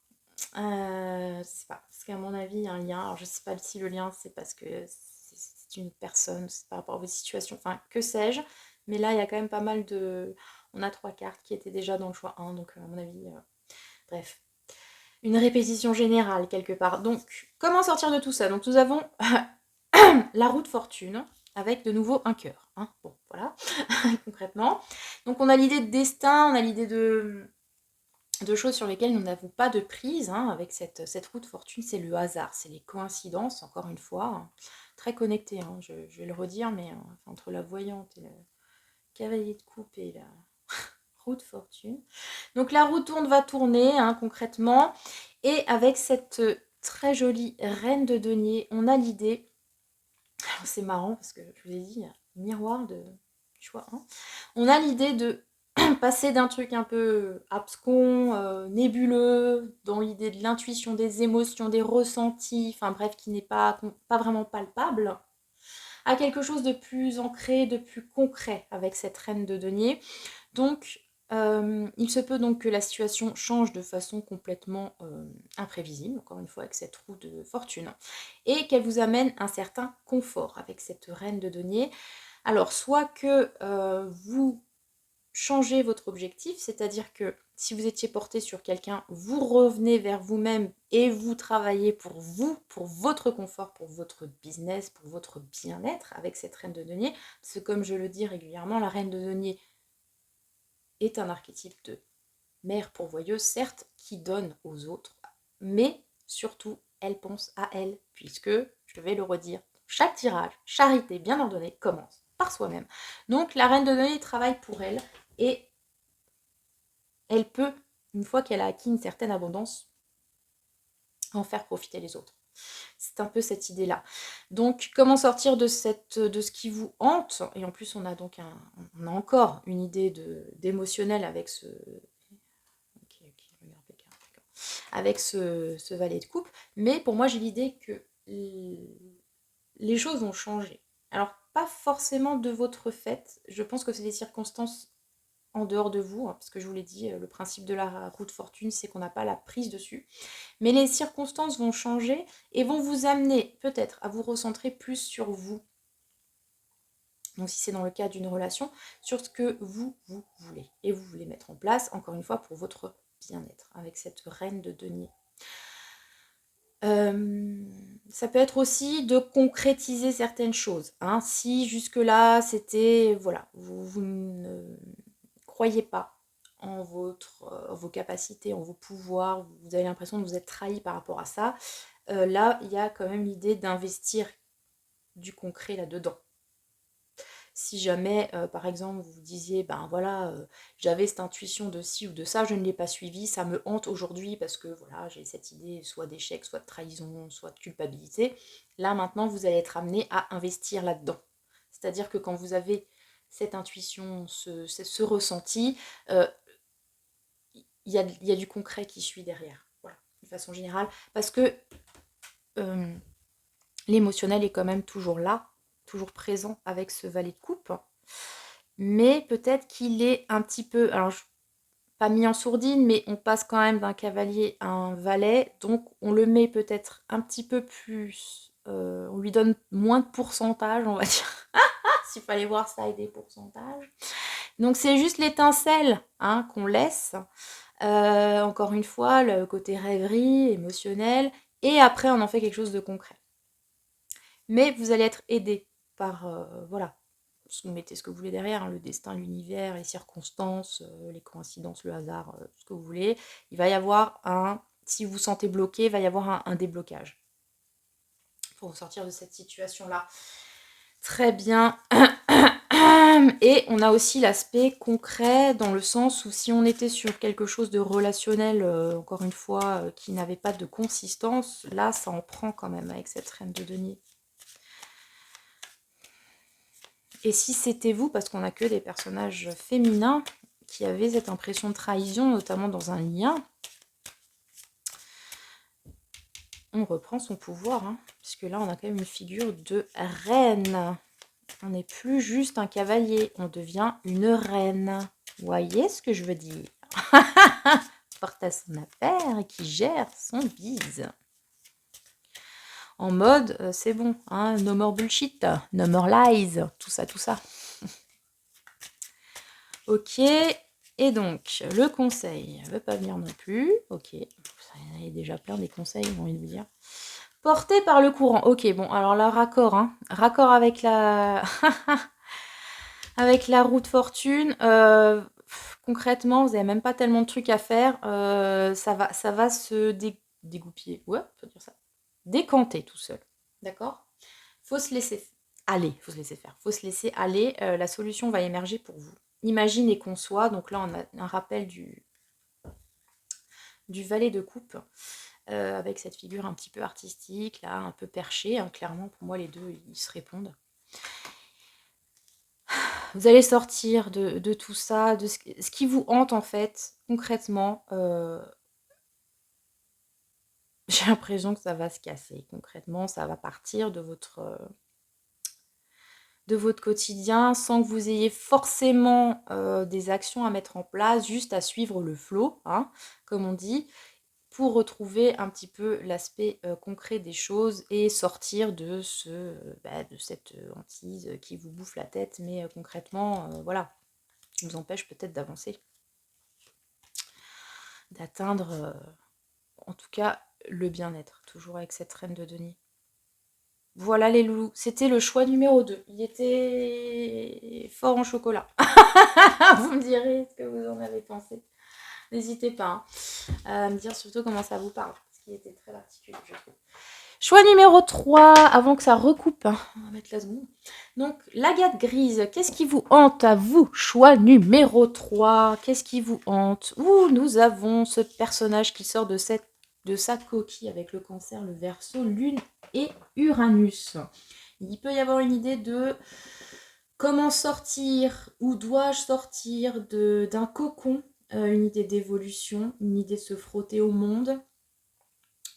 Je sais pas, parce qu'à mon avis, il y a un lien. Alors, je sais pas si le lien, c'est parce que c'est une personne, c'est par rapport à vos situations, enfin, que sais-je. Mais là, il y a quand même pas mal de... On a 3 cartes qui étaient déjà dans le choix 1, donc à mon avis... Bref. Une répétition générale, quelque part. Donc, comment sortir de tout ça? Donc, nous avons la roue de fortune, avec de nouveau un cœur. Hein. Bon, voilà, concrètement. Donc, on a l'idée de destin, on a l'idée de choses sur lesquelles nous n'avons pas de prise, hein, avec cette roue de fortune, c'est le hasard, c'est les coïncidences, encore une fois, hein, très connectées, hein, je vais le redire, mais entre la voyante et le cavalier de coupe et la roue de fortune. Donc la roue tourne, va tourner, hein, concrètement, et avec cette très jolie reine de denier, on a l'idée, c'est marrant parce que je vous ai dit, miroir de choix, hein, on a l'idée de passer d'un truc un peu abscon, nébuleux, dans l'idée de l'intuition, des émotions, des ressentis, enfin bref, qui n'est pas vraiment palpable, à quelque chose de plus ancré, de plus concret avec cette reine de denier. Donc, il se peut donc que la situation change de façon complètement imprévisible, encore une fois avec cette roue de fortune, et qu'elle vous amène un certain confort avec cette reine de denier. Alors, soit que vous changez votre objectif, c'est-à-dire que si vous étiez porté sur quelqu'un, vous revenez vers vous-même et vous travaillez pour vous, pour votre confort, pour votre business, pour votre bien-être avec cette reine de denier. Parce que comme je le dis régulièrement, la reine de denier est un archétype de mère pourvoyeuse, certes, qui donne aux autres, mais surtout, elle pense à elle, puisque, je vais le redire, chaque tirage, charité bien ordonnée, commence par soi-même. Donc la reine de denier travaille pour elle, et elle peut, une fois qu'elle a acquis une certaine abondance, en faire profiter les autres. C'est un peu cette idée-là. Donc, comment sortir de ce qui vous hante? Et en plus, on a donc on a encore une idée d'émotionnel avec ce... avec ce valet de coupe. Mais pour moi, j'ai l'idée que les choses vont changer. Alors, pas forcément de votre fait. Je pense que c'est des circonstances en dehors de vous, hein, parce que je vous l'ai dit, le principe de la roue de fortune, c'est qu'on n'a pas la prise dessus. Mais les circonstances vont changer et vont vous amener peut-être à vous recentrer plus sur vous. Donc si c'est dans le cas d'une relation, sur ce que vous voulez. Et vous voulez mettre en place, encore une fois, pour votre bien-être, avec cette reine de denier. Ça peut être aussi de concrétiser certaines choses. Hein. Si jusque-là, c'était... Voilà, vous ne croyez pas vos capacités, en vos pouvoirs, vous avez l'impression de vous être trahi par rapport à ça, là, il y a quand même l'idée d'investir du concret là-dedans. Si jamais, par exemple, vous vous disiez, ben voilà, j'avais cette intuition de ci ou de ça, je ne l'ai pas suivi, ça me hante aujourd'hui parce que voilà, j'ai cette idée soit d'échec, soit de trahison, soit de culpabilité. Là, maintenant, vous allez être amené à investir là-dedans. C'est-à-dire que quand vous avez cette intuition, ce ressenti, il y a du concret qui suit derrière. Voilà, de façon générale. Parce que l'émotionnel est quand même toujours là, toujours présent avec ce valet de coupe. Mais peut-être qu'il est un petit peu, alors pas mis en sourdine, mais on passe quand même d'un cavalier à un valet, donc on le met peut-être un petit peu plus, on lui donne moins de pourcentage, on va dire, s'il fallait voir ça et des pourcentages. Donc c'est juste l'étincelle hein, qu'on laisse, encore une fois, le côté rêverie, émotionnel, et après on en fait quelque chose de concret. Mais vous allez être aidé par, voilà, vous mettez ce que vous voulez derrière, hein, le destin, l'univers, les circonstances, les coïncidences, le hasard, ce que vous voulez. Il va y avoir si vous vous sentez bloqué, il va y avoir un déblocage pour vous sortir de cette situation-là. Très bien. Et on a aussi l'aspect concret dans le sens où si on était sur quelque chose de relationnel, encore une fois, qui n'avait pas de consistance, là ça en prend quand même avec cette reine de denier. Et si c'était vous, parce qu'on n'a que des personnages féminins qui avaient cette impression de trahison, notamment dans un lien, on reprend son pouvoir, hein, puisque là on a quand même une figure de reine. On n'est plus juste un cavalier, on devient une reine. Vous voyez ce que je veux dire? Porte à son affaire et qui gère son bise. En mode, c'est bon, hein, no more bullshit, no more lies, tout ça, tout ça. Ok, et donc, le conseil ne veut pas venir non plus. Ok, il y a déjà plein des conseils, j'ai envie de vous dire. Porté par le courant. Ok, bon, alors là, raccord, hein. Raccord avec la... avec la roue de fortune. Concrètement, vous n'avez même pas tellement de trucs à faire. Ça va se dégoupiller. Ouais, on peut dire ça. Décanter tout seul. D'accord? Faut se laisser aller. Faut se laisser faire. Faut se laisser aller. La solution va émerger pour vous. Imagine et conçoit. Donc là, on a un rappel du valet de coupe. Avec cette figure un petit peu artistique, là, un peu perchée. Hein. Clairement, pour moi, les deux, ils se répondent. Vous allez sortir de tout ça, de ce qui vous hante en fait, concrètement. J'ai l'impression que ça va se casser. Concrètement, ça va partir de votre quotidien sans que vous ayez forcément des actions à mettre en place, juste à suivre le flow, hein, comme on dit, pour retrouver un petit peu l'aspect concret des choses et sortir de cette hantise qui vous bouffe la tête, mais concrètement, voilà, qui vous empêche peut-être d'avancer, d'atteindre, en tout cas, le bien-être, toujours avec cette reine de denier. Voilà les loulous, c'était le choix numéro 2. Il était fort en chocolat. Vous me direz ce que vous en avez pensé. N'hésitez pas à me dire surtout comment ça vous parle, parce qu'il était très particulier, je trouve. Choix numéro 3, avant que ça recoupe, hein. On va mettre la seconde. Donc, l'agate grise, qu'est-ce qui vous hante à vous? Choix numéro 3, qu'est-ce qui vous hante? Ouh, nous avons ce personnage qui sort de sa coquille avec le cancer, le Verseau, Lune et Uranus. Il peut y avoir une idée de comment sortir, où dois-je sortir d'un cocon, une idée d'évolution, une idée de se frotter au monde.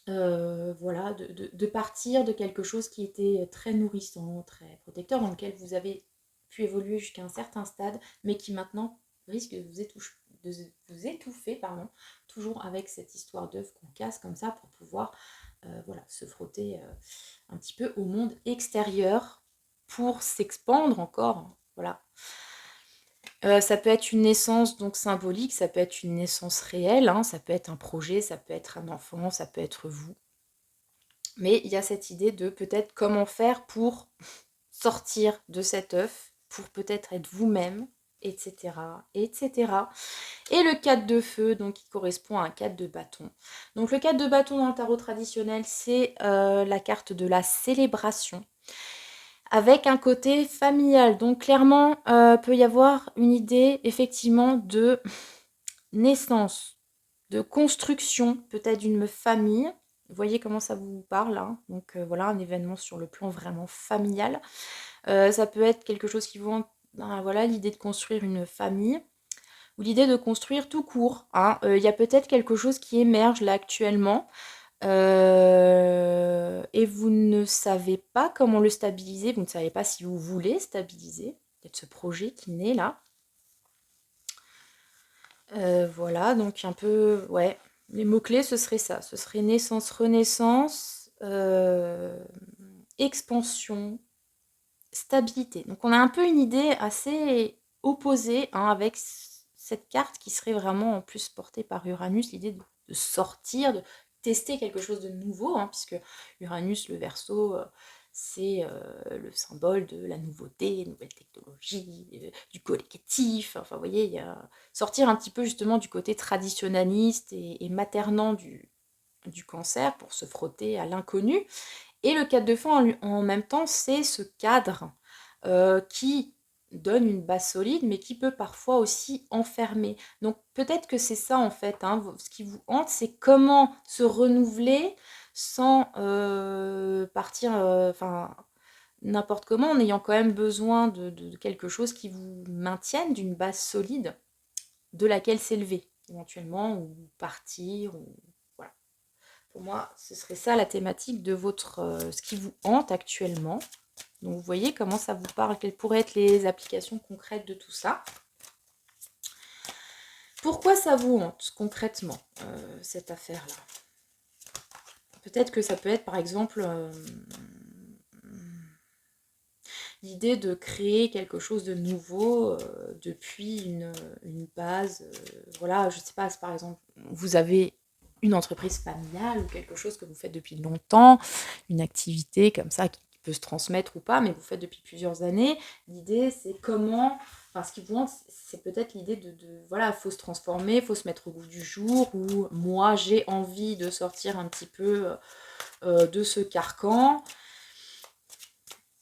Voilà, de partir de quelque chose qui était très nourrissant, très protecteur, dans lequel vous avez pu évoluer jusqu'à un certain stade, mais qui maintenant risque de vous étouffer, toujours avec cette histoire d'œuf qu'on casse comme ça pour pouvoir se frotter un petit peu au monde extérieur pour s'expandre encore. Voilà. Ça peut être une naissance donc symbolique, ça peut être une naissance réelle, hein, ça peut être un projet, ça peut être un enfant, ça peut être vous. Mais il y a cette idée de peut-être comment faire pour sortir de cet œuf, pour peut-être être vous-même etc., etc. Et le 4 de feu, donc qui correspond à un 4 de bâton. Donc le 4 de bâton dans le tarot traditionnel, c'est la carte de la célébration, avec un côté familial. Donc clairement, peut y avoir une idée effectivement de naissance, de construction peut-être d'une famille. Vous voyez comment ça vous parle, hein. Donc voilà, un événement sur le plan vraiment familial. Ça peut être quelque chose qui vous... voilà, l'idée de construire une famille ou l'idée de construire tout court, hein. Y a peut-être quelque chose qui émerge là actuellement et vous ne savez pas comment le stabiliser, vous ne savez pas si vous voulez stabiliser peut-être ce projet qui naît là. Voilà, donc un peu, ouais, les mots-clés ce serait ça, ce serait naissance, renaissance, expansion, stabilité. Donc on a un peu une idée assez opposée, hein, avec cette carte qui serait vraiment en plus portée par Uranus, l'idée de sortir, de tester quelque chose de nouveau, hein, puisque Uranus, le Verseau, c'est le symbole de la nouveauté, nouvelle technologie, du collectif. Enfin, vous voyez, il y a sortir un petit peu justement du côté traditionnaliste et maternant du cancer pour se frotter à l'inconnu. Et le 4 de feu, en même temps, c'est ce cadre qui donne une base solide, mais qui peut parfois aussi enfermer. Donc peut-être que c'est ça en fait, hein, ce qui vous hante, c'est comment se renouveler sans partir, enfin n'importe comment, en ayant quand même besoin de quelque chose qui vous maintienne, d'une base solide de laquelle s'élever éventuellement, ou partir, ou voilà. Pour moi, ce serait ça la thématique de votre ce qui vous hante actuellement. Donc vous voyez comment ça vous parle, quelles pourraient être les applications concrètes de tout ça. Pourquoi ça vous hante concrètement, cette affaire-là? Peut-être que ça peut être par exemple l'idée de créer quelque chose de nouveau depuis une base. Voilà, je sais pas, par exemple, vous avez une entreprise familiale ou quelque chose que vous faites depuis longtemps, une activité comme ça qui peut se transmettre ou pas, mais vous faites depuis plusieurs années. L'idée, c'est comment... Enfin, ce qui vous hante, c'est peut-être l'idée voilà, faut se transformer, faut se mettre au goût du jour, ou moi, j'ai envie de sortir un petit peu de ce carcan,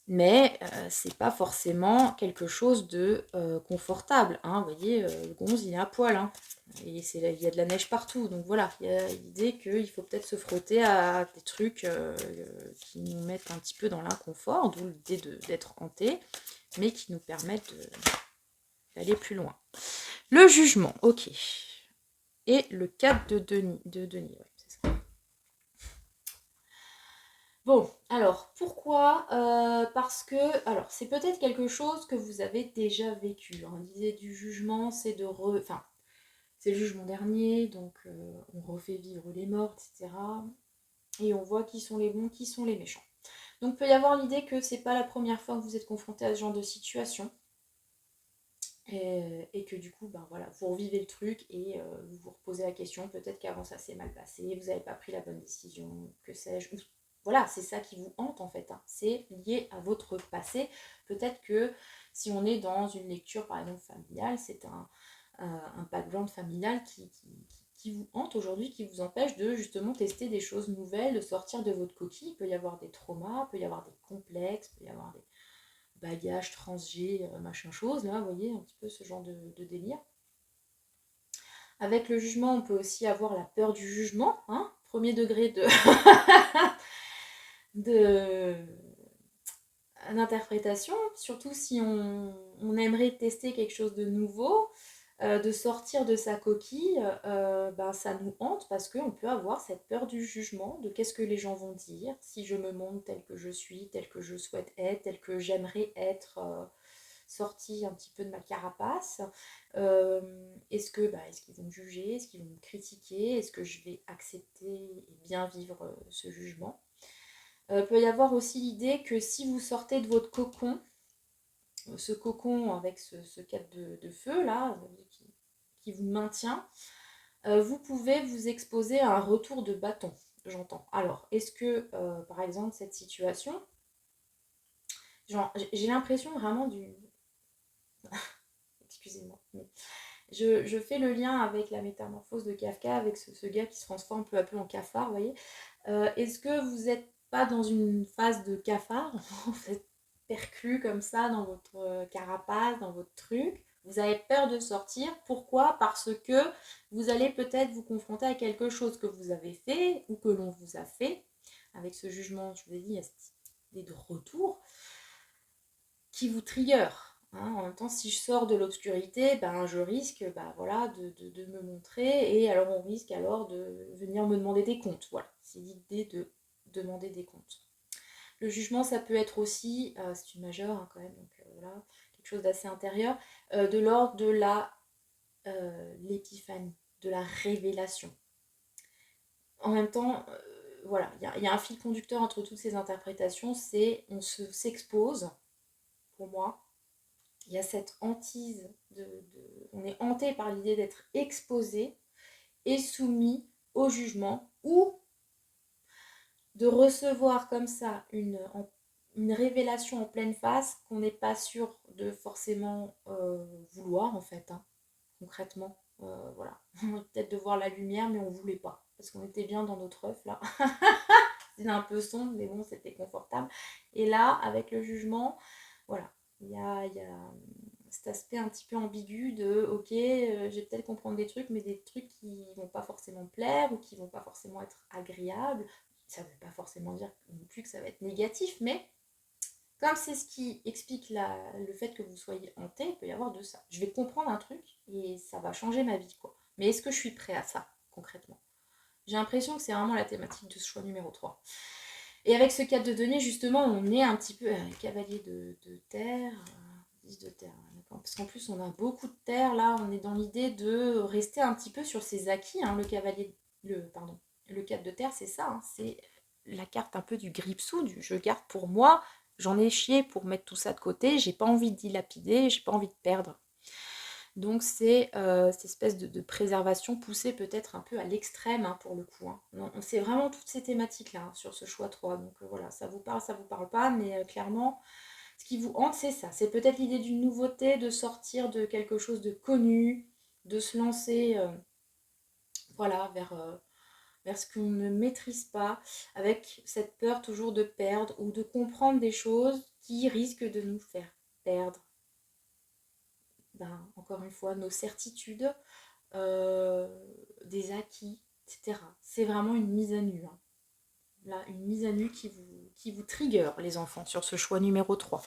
mais c'est pas forcément quelque chose de confortable, hein. Vous voyez, le gonze, il est à poil, hein, et il y a de la neige partout, donc voilà, il y a l'idée qu'il faut peut-être se frotter à des trucs qui nous mettent un petit peu dans l'inconfort, d'où l'idée d'être hanté, mais qui nous permettent d'aller plus loin. Le jugement, ok. Et le 4 de Denis, ouais, c'est ça. Bon, alors, pourquoi parce que, alors, c'est peut-être quelque chose que vous avez déjà vécu, hein. L'idée du jugement, c'est enfin, c'est le jugement dernier, donc on refait vivre les morts, etc. Et on voit qui sont les bons, qui sont les méchants. Donc, il peut y avoir l'idée que c'est pas la première fois que vous êtes confronté à ce genre de situation. Et que du coup, ben voilà, vous revivez le truc et vous vous reposez la question, peut-être qu'avant ça s'est mal passé, vous n'avez pas pris la bonne décision, que sais-je. Voilà, c'est ça qui vous hante en fait, hein. C'est lié à votre passé. Peut-être que si on est dans une lecture par exemple familiale, c'est un background familial qui vous hante aujourd'hui, qui vous empêche de justement tester des choses nouvelles, de sortir de votre coquille. Il peut y avoir des traumas, il peut y avoir des complexes, il peut y avoir des bagages transgés, machin chose, là, vous voyez, un petit peu ce genre de délire. Avec le jugement, on peut aussi avoir la peur du jugement, hein, premier degré de d'interprétation, surtout si on aimerait tester quelque chose de nouveau, de sortir de sa coquille, ben, ça nous hante parce qu'on peut avoir cette peur du jugement, de qu'est-ce que les gens vont dire, si je me montre tel que je suis, tel que je souhaite être, tel que j'aimerais être, sortie un petit peu de ma carapace. Est-ce qu'ils vont me juger, est-ce qu'ils vont me critiquer, est-ce que je vais accepter et bien vivre ce jugement. Peut y avoir aussi l'idée que si vous sortez de votre cocon, ce cocon avec ce cadre de feu là, qui vous maintient, vous pouvez vous exposer à un retour de bâton, j'entends. Alors, est-ce que, par exemple, cette situation, j'ai l'impression vraiment excusez-moi. Mais je fais le lien avec la métamorphose de Kafka, avec ce gars qui se transforme peu à peu en cafard, vous voyez. Est-ce que vous n'êtes pas dans une phase de cafard? Vous êtes perclus comme ça dans votre carapace, dans votre truc. Vous avez peur de sortir. Pourquoi? Parce que vous allez peut-être vous confronter à quelque chose que vous avez fait ou que l'on vous a fait. Avec ce jugement, je vous ai dit, il y a cette idée de retour qui vous trigger. En même temps, si je sors de l'obscurité, ben, je risque voilà, de me montrer et alors on risque alors de venir me demander des comptes. Voilà, c'est l'idée de demander des comptes. Le jugement, ça peut être aussi, c'est une majeure quand même, donc voilà, quelque chose d'assez intérieur, de l'ordre de l'épiphanie, de la révélation. En même temps, voilà, il y a un fil conducteur entre toutes ces interprétations, c'est on s'expose, pour moi, il y a cette hantise, on est hanté par l'idée d'être exposé et soumis au jugement ou de recevoir comme ça une révélation en pleine face qu'on n'est pas sûr de forcément vouloir en fait, hein, concrètement. Voilà, on va peut-être de voir la lumière mais on ne voulait pas parce qu'on était bien dans notre œuf là. C'était un peu sombre mais bon c'était confortable. Et là avec le jugement, voilà, il y a cet aspect un petit peu ambigu de ok, je vais peut-être comprendre des trucs mais des trucs qui vont pas forcément plaire ou qui vont pas forcément être agréables. Ça ne veut pas forcément dire non plus que ça va être négatif, mais comme c'est ce qui explique le fait que vous soyez hanté, il peut y avoir de ça. Je vais comprendre un truc et ça va changer ma vie, quoi. Mais est-ce que je suis prêt à ça, concrètement? J'ai l'impression que c'est vraiment la thématique de ce choix numéro 3. Et avec ce cadre de données, justement, on est un petit peu cavalier de terre, 10 de terre, d'accord. Parce qu'en plus, on a beaucoup de terre, là, on est dans l'idée de rester un petit peu sur ses acquis, hein, le 4 de terre, c'est ça, hein, c'est la carte un peu du gripsou, du je garde pour moi, j'en ai chié pour mettre tout ça de côté, j'ai pas envie de dilapider, j'ai pas envie de perdre. Donc c'est cette espèce de préservation poussée peut-être un peu à l'extrême hein, pour le coup. Hein. C'est vraiment toutes ces thématiques-là hein, sur ce choix 3. Donc voilà, ça vous parle pas, mais clairement, ce qui vous hante, c'est ça. C'est peut-être l'idée d'une nouveauté, de sortir de quelque chose de connu, de se lancer voilà, vers ce qu'on ne maîtrise pas, avec cette peur toujours de perdre ou de comprendre des choses qui risquent de nous faire perdre. Encore une fois, nos certitudes, des acquis, etc. C'est vraiment une mise à nu. Hein. Là, une mise à nu qui vous trigger, les enfants, sur ce choix numéro 3.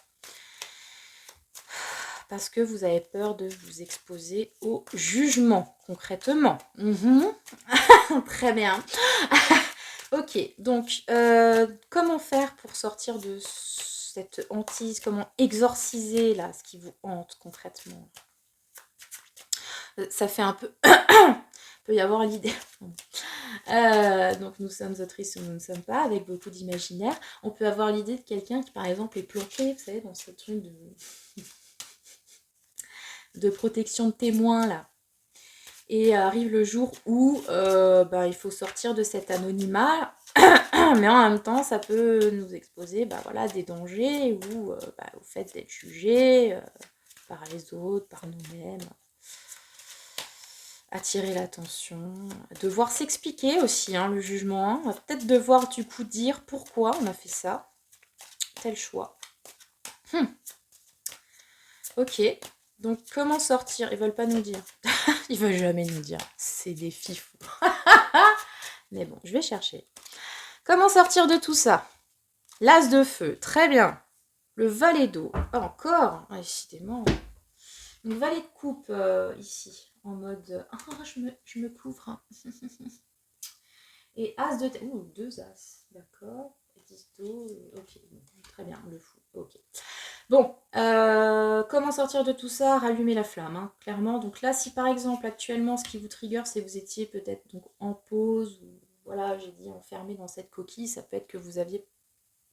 Parce que vous avez peur de vous exposer au jugement, concrètement. Très bien. Ok, donc, comment faire pour sortir de cette hantise? Comment exorciser, là, ce qui vous hante, concrètement? Ça fait un peu... peut y avoir l'idée. Donc nous sommes autrices ou nous ne sommes pas, avec beaucoup d'imaginaire. On peut avoir l'idée de quelqu'un qui par exemple est planqué, vous savez, dans ce truc de protection de témoins là. Et arrive le jour où il faut sortir de cet anonymat, mais en même temps ça peut nous exposer voilà, des dangers ou au fait d'être jugé par les autres, par nous-mêmes. Attirer l'attention, devoir s'expliquer aussi, hein, le jugement. On va peut-être devoir du coup dire pourquoi on a fait ça, tel choix. Ok, donc comment sortir? Ils veulent pas nous dire. Ils veulent jamais nous dire. C'est des fifous. Mais bon, je vais chercher. Comment sortir de tout ça? L'as de feu, très bien. Le valet d'eau, encore. Ah, décidément. Une valet de coupe ici, en mode je me couvre. Hein. Et as de... Ouh, 2 as, d'accord. 10 d'eau, ok, très bien, le fou, ok. Bon, comment sortir de tout ça? Rallumer la flamme, hein, clairement. Donc là, si par exemple, actuellement, ce qui vous trigger, c'est que vous étiez peut-être donc en pause, ou voilà, j'ai dit enfermé dans cette coquille, ça peut être que vous aviez,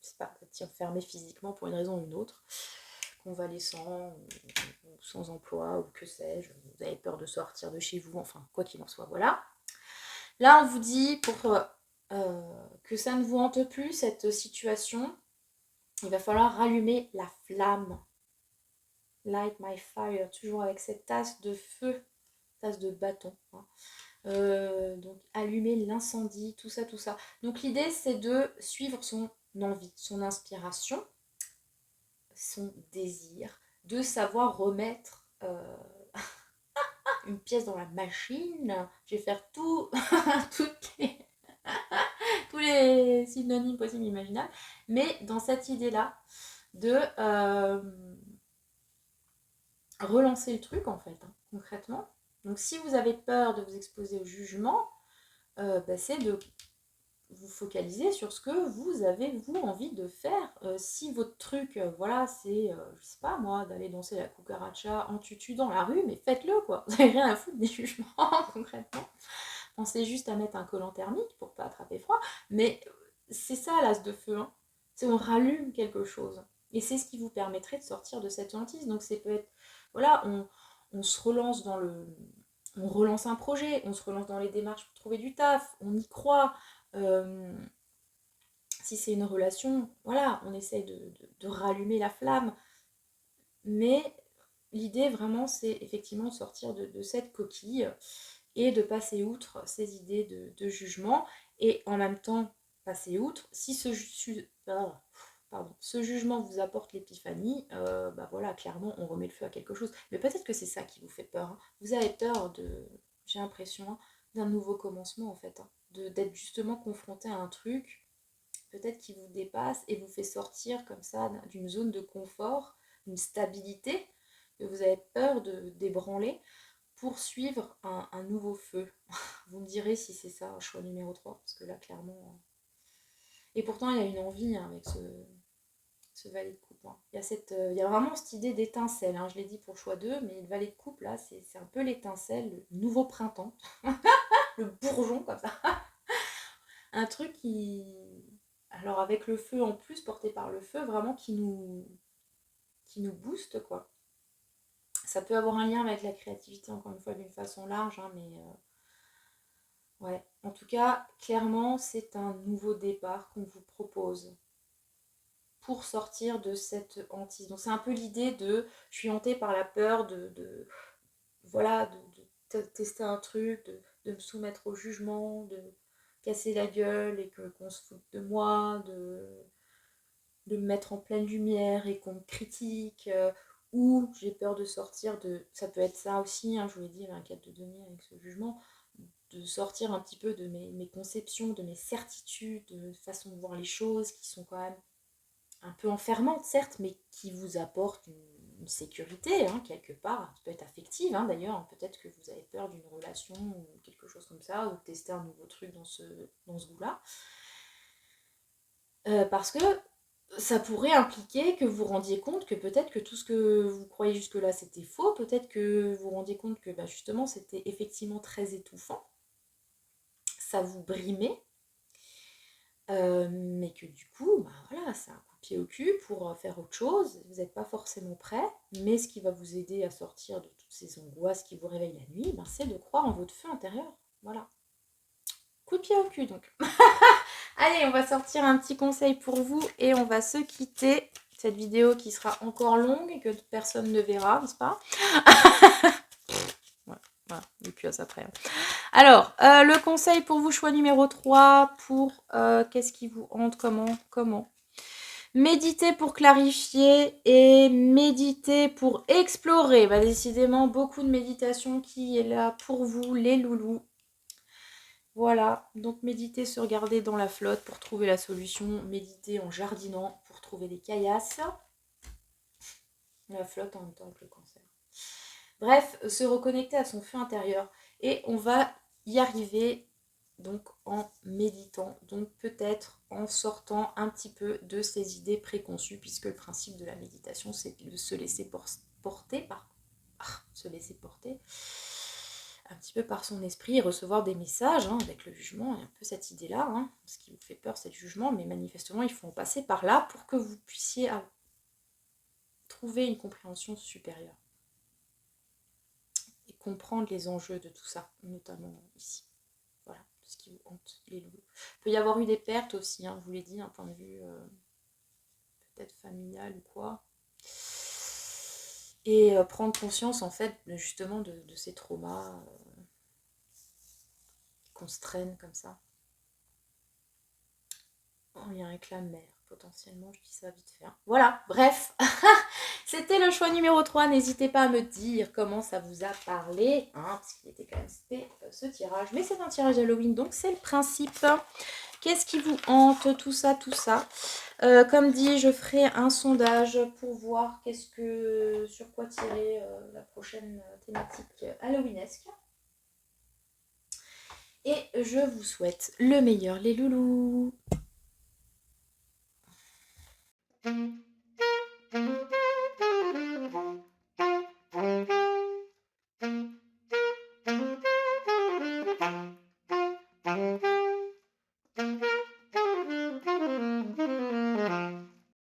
c'est pas, peut-être enfermé physiquement pour une raison ou une autre, convalescent, ou sans emploi, ou que sais-je, vous avez peur de sortir de chez vous, enfin, quoi qu'il en soit, voilà. Là, on vous dit, pour que ça ne vous hante plus, cette situation, il va falloir rallumer la flamme. Light my fire, toujours avec cette tasse de feu, tasse de bâton. Hein. Donc allumer l'incendie, tout ça, tout ça. Donc l'idée c'est de suivre son envie, son inspiration, son désir, de savoir remettre une pièce dans la machine. Je vais faire tout, tous les synonymes possibles imaginables, mais dans cette idée-là de relancer le truc en fait, hein, concrètement. Donc si vous avez peur de vous exposer au jugement, c'est de vous focaliser sur ce que vous avez vous envie de faire. Si votre truc, voilà, c'est, je sais pas moi, d'aller danser la cucaracha en tutu dans la rue, mais faites-le quoi. Vous n'avez rien à foutre des jugements concrètement. Pensez juste à mettre un collant thermique pour pas attraper froid, mais c'est ça l'as de feu, hein. C'est on rallume quelque chose. Et c'est ce qui vous permettrait de sortir de cette hantise. Donc c'est peut-être, voilà, on se relance dans le... On relance un projet, on se relance dans les démarches pour trouver du taf, on y croit. Si c'est une relation, voilà, on essaye de rallumer la flamme. Mais l'idée vraiment, c'est effectivement de sortir de cette coquille et de passer outre ces idées de jugement. Et en même temps, passer outre, si ce jugement vous apporte l'épiphanie, voilà, clairement, on remet le feu à quelque chose. Mais peut-être que c'est ça qui vous fait peur. Hein. Vous avez peur j'ai l'impression, hein, d'un nouveau commencement en fait. Hein, d'être justement confronté à un truc, peut-être qui vous dépasse et vous fait sortir comme ça d'une zone de confort, d'une stabilité que vous avez peur de d'ébranler pour suivre un nouveau feu. Vous me direz si c'est ça, choix numéro 3 parce que là, clairement... Et pourtant, il y a une envie hein, avec ce valet de coupe. Hein. Il y a vraiment cette idée d'étincelle. Hein. Je l'ai dit pour choix 2, mais le valet de coupe, là, c'est un peu l'étincelle, le nouveau printemps. Le bourgeon, comme ça. Un truc qui... Alors, avec le feu en plus, porté par le feu, vraiment qui nous booste, quoi. Ça peut avoir un lien avec la créativité, encore une fois, d'une façon large, hein, mais... Ouais, en tout cas, clairement, c'est un nouveau départ qu'on vous propose pour sortir de cette hantise. Donc c'est un peu l'idée de, je suis hantée par la peur voilà, de tester un truc, de me soumettre au jugement, de casser la gueule et qu'on se foute de moi, de me mettre en pleine lumière et qu'on me critique, ou j'ai peur de sortir de... Ça peut être ça aussi, hein, je vous l'ai dit, il y avait un cadre de denier avec ce jugement, de sortir un petit peu de mes conceptions, de mes certitudes, de façon de voir les choses qui sont quand même un peu enfermantes, certes, mais qui vous apportent une sécurité, hein, quelque part. Ça peut être affective, hein, d'ailleurs. Peut-être que vous avez peur d'une relation ou quelque chose comme ça, ou de tester un nouveau truc dans ce goût-là. Parce que ça pourrait impliquer que vous rendiez compte que peut-être que tout ce que vous croyez jusque-là c'était faux, peut-être que vous rendiez compte que justement c'était effectivement très étouffant, ça vous brimait, mais que du coup, voilà, c'est un coup de pied au cul pour faire autre chose, vous n'êtes pas forcément prêt, mais ce qui va vous aider à sortir de toutes ces angoisses qui vous réveillent la nuit, c'est de croire en votre feu intérieur, voilà. Coup de pied au cul donc. Allez, on va sortir un petit conseil pour vous et on va se quitter. Cette vidéo qui sera encore longue et que personne ne verra, n'est-ce pas? Voilà, et puis à ça après. Alors, le conseil pour vous, choix numéro 3, pour qu'est-ce qui vous hante, comment méditer pour clarifier et méditer pour explorer. Décidément, beaucoup de méditation qui est là pour vous, les loulous. Voilà, donc méditer, se regarder dans la flotte pour trouver la solution, méditer en jardinant pour trouver des caillasses. La flotte en même temps avec le cancer. Bref, se reconnecter à son feu intérieur. Et on va y arriver donc en méditant, donc peut-être en sortant un petit peu de ces idées préconçues, puisque le principe de la méditation, c'est de se laisser porter se laisser porter un petit peu par son esprit et recevoir des messages, hein, avec le jugement, et un peu cette idée-là, hein, ce qui vous fait peur, c'est le jugement, mais manifestement, il faut en passer par là pour que vous puissiez trouver une compréhension supérieure et comprendre les enjeux de tout ça, notamment ici. Voilà, tout ce qui vous hante, les loups. Il peut y avoir eu des pertes aussi, hein, je vous l'ai dit, un point de vue peut-être familial ou quoi. et prendre conscience en fait justement de ces traumas qu'on se traîne comme ça en lien avec la mère potentiellement, je dis ça vite fait. Voilà, bref, c'était le choix numéro 3. N'hésitez pas à me dire comment ça vous a parlé, parce qu'il était quand même spé ce tirage. Mais c'est un tirage Halloween, donc c'est le principe. Qu'est-ce qui vous hante, tout ça, tout ça. Comme dit, je ferai un sondage pour voir sur quoi tirer la prochaine thématique halloweenesque. Et je vous souhaite le meilleur, les loulous.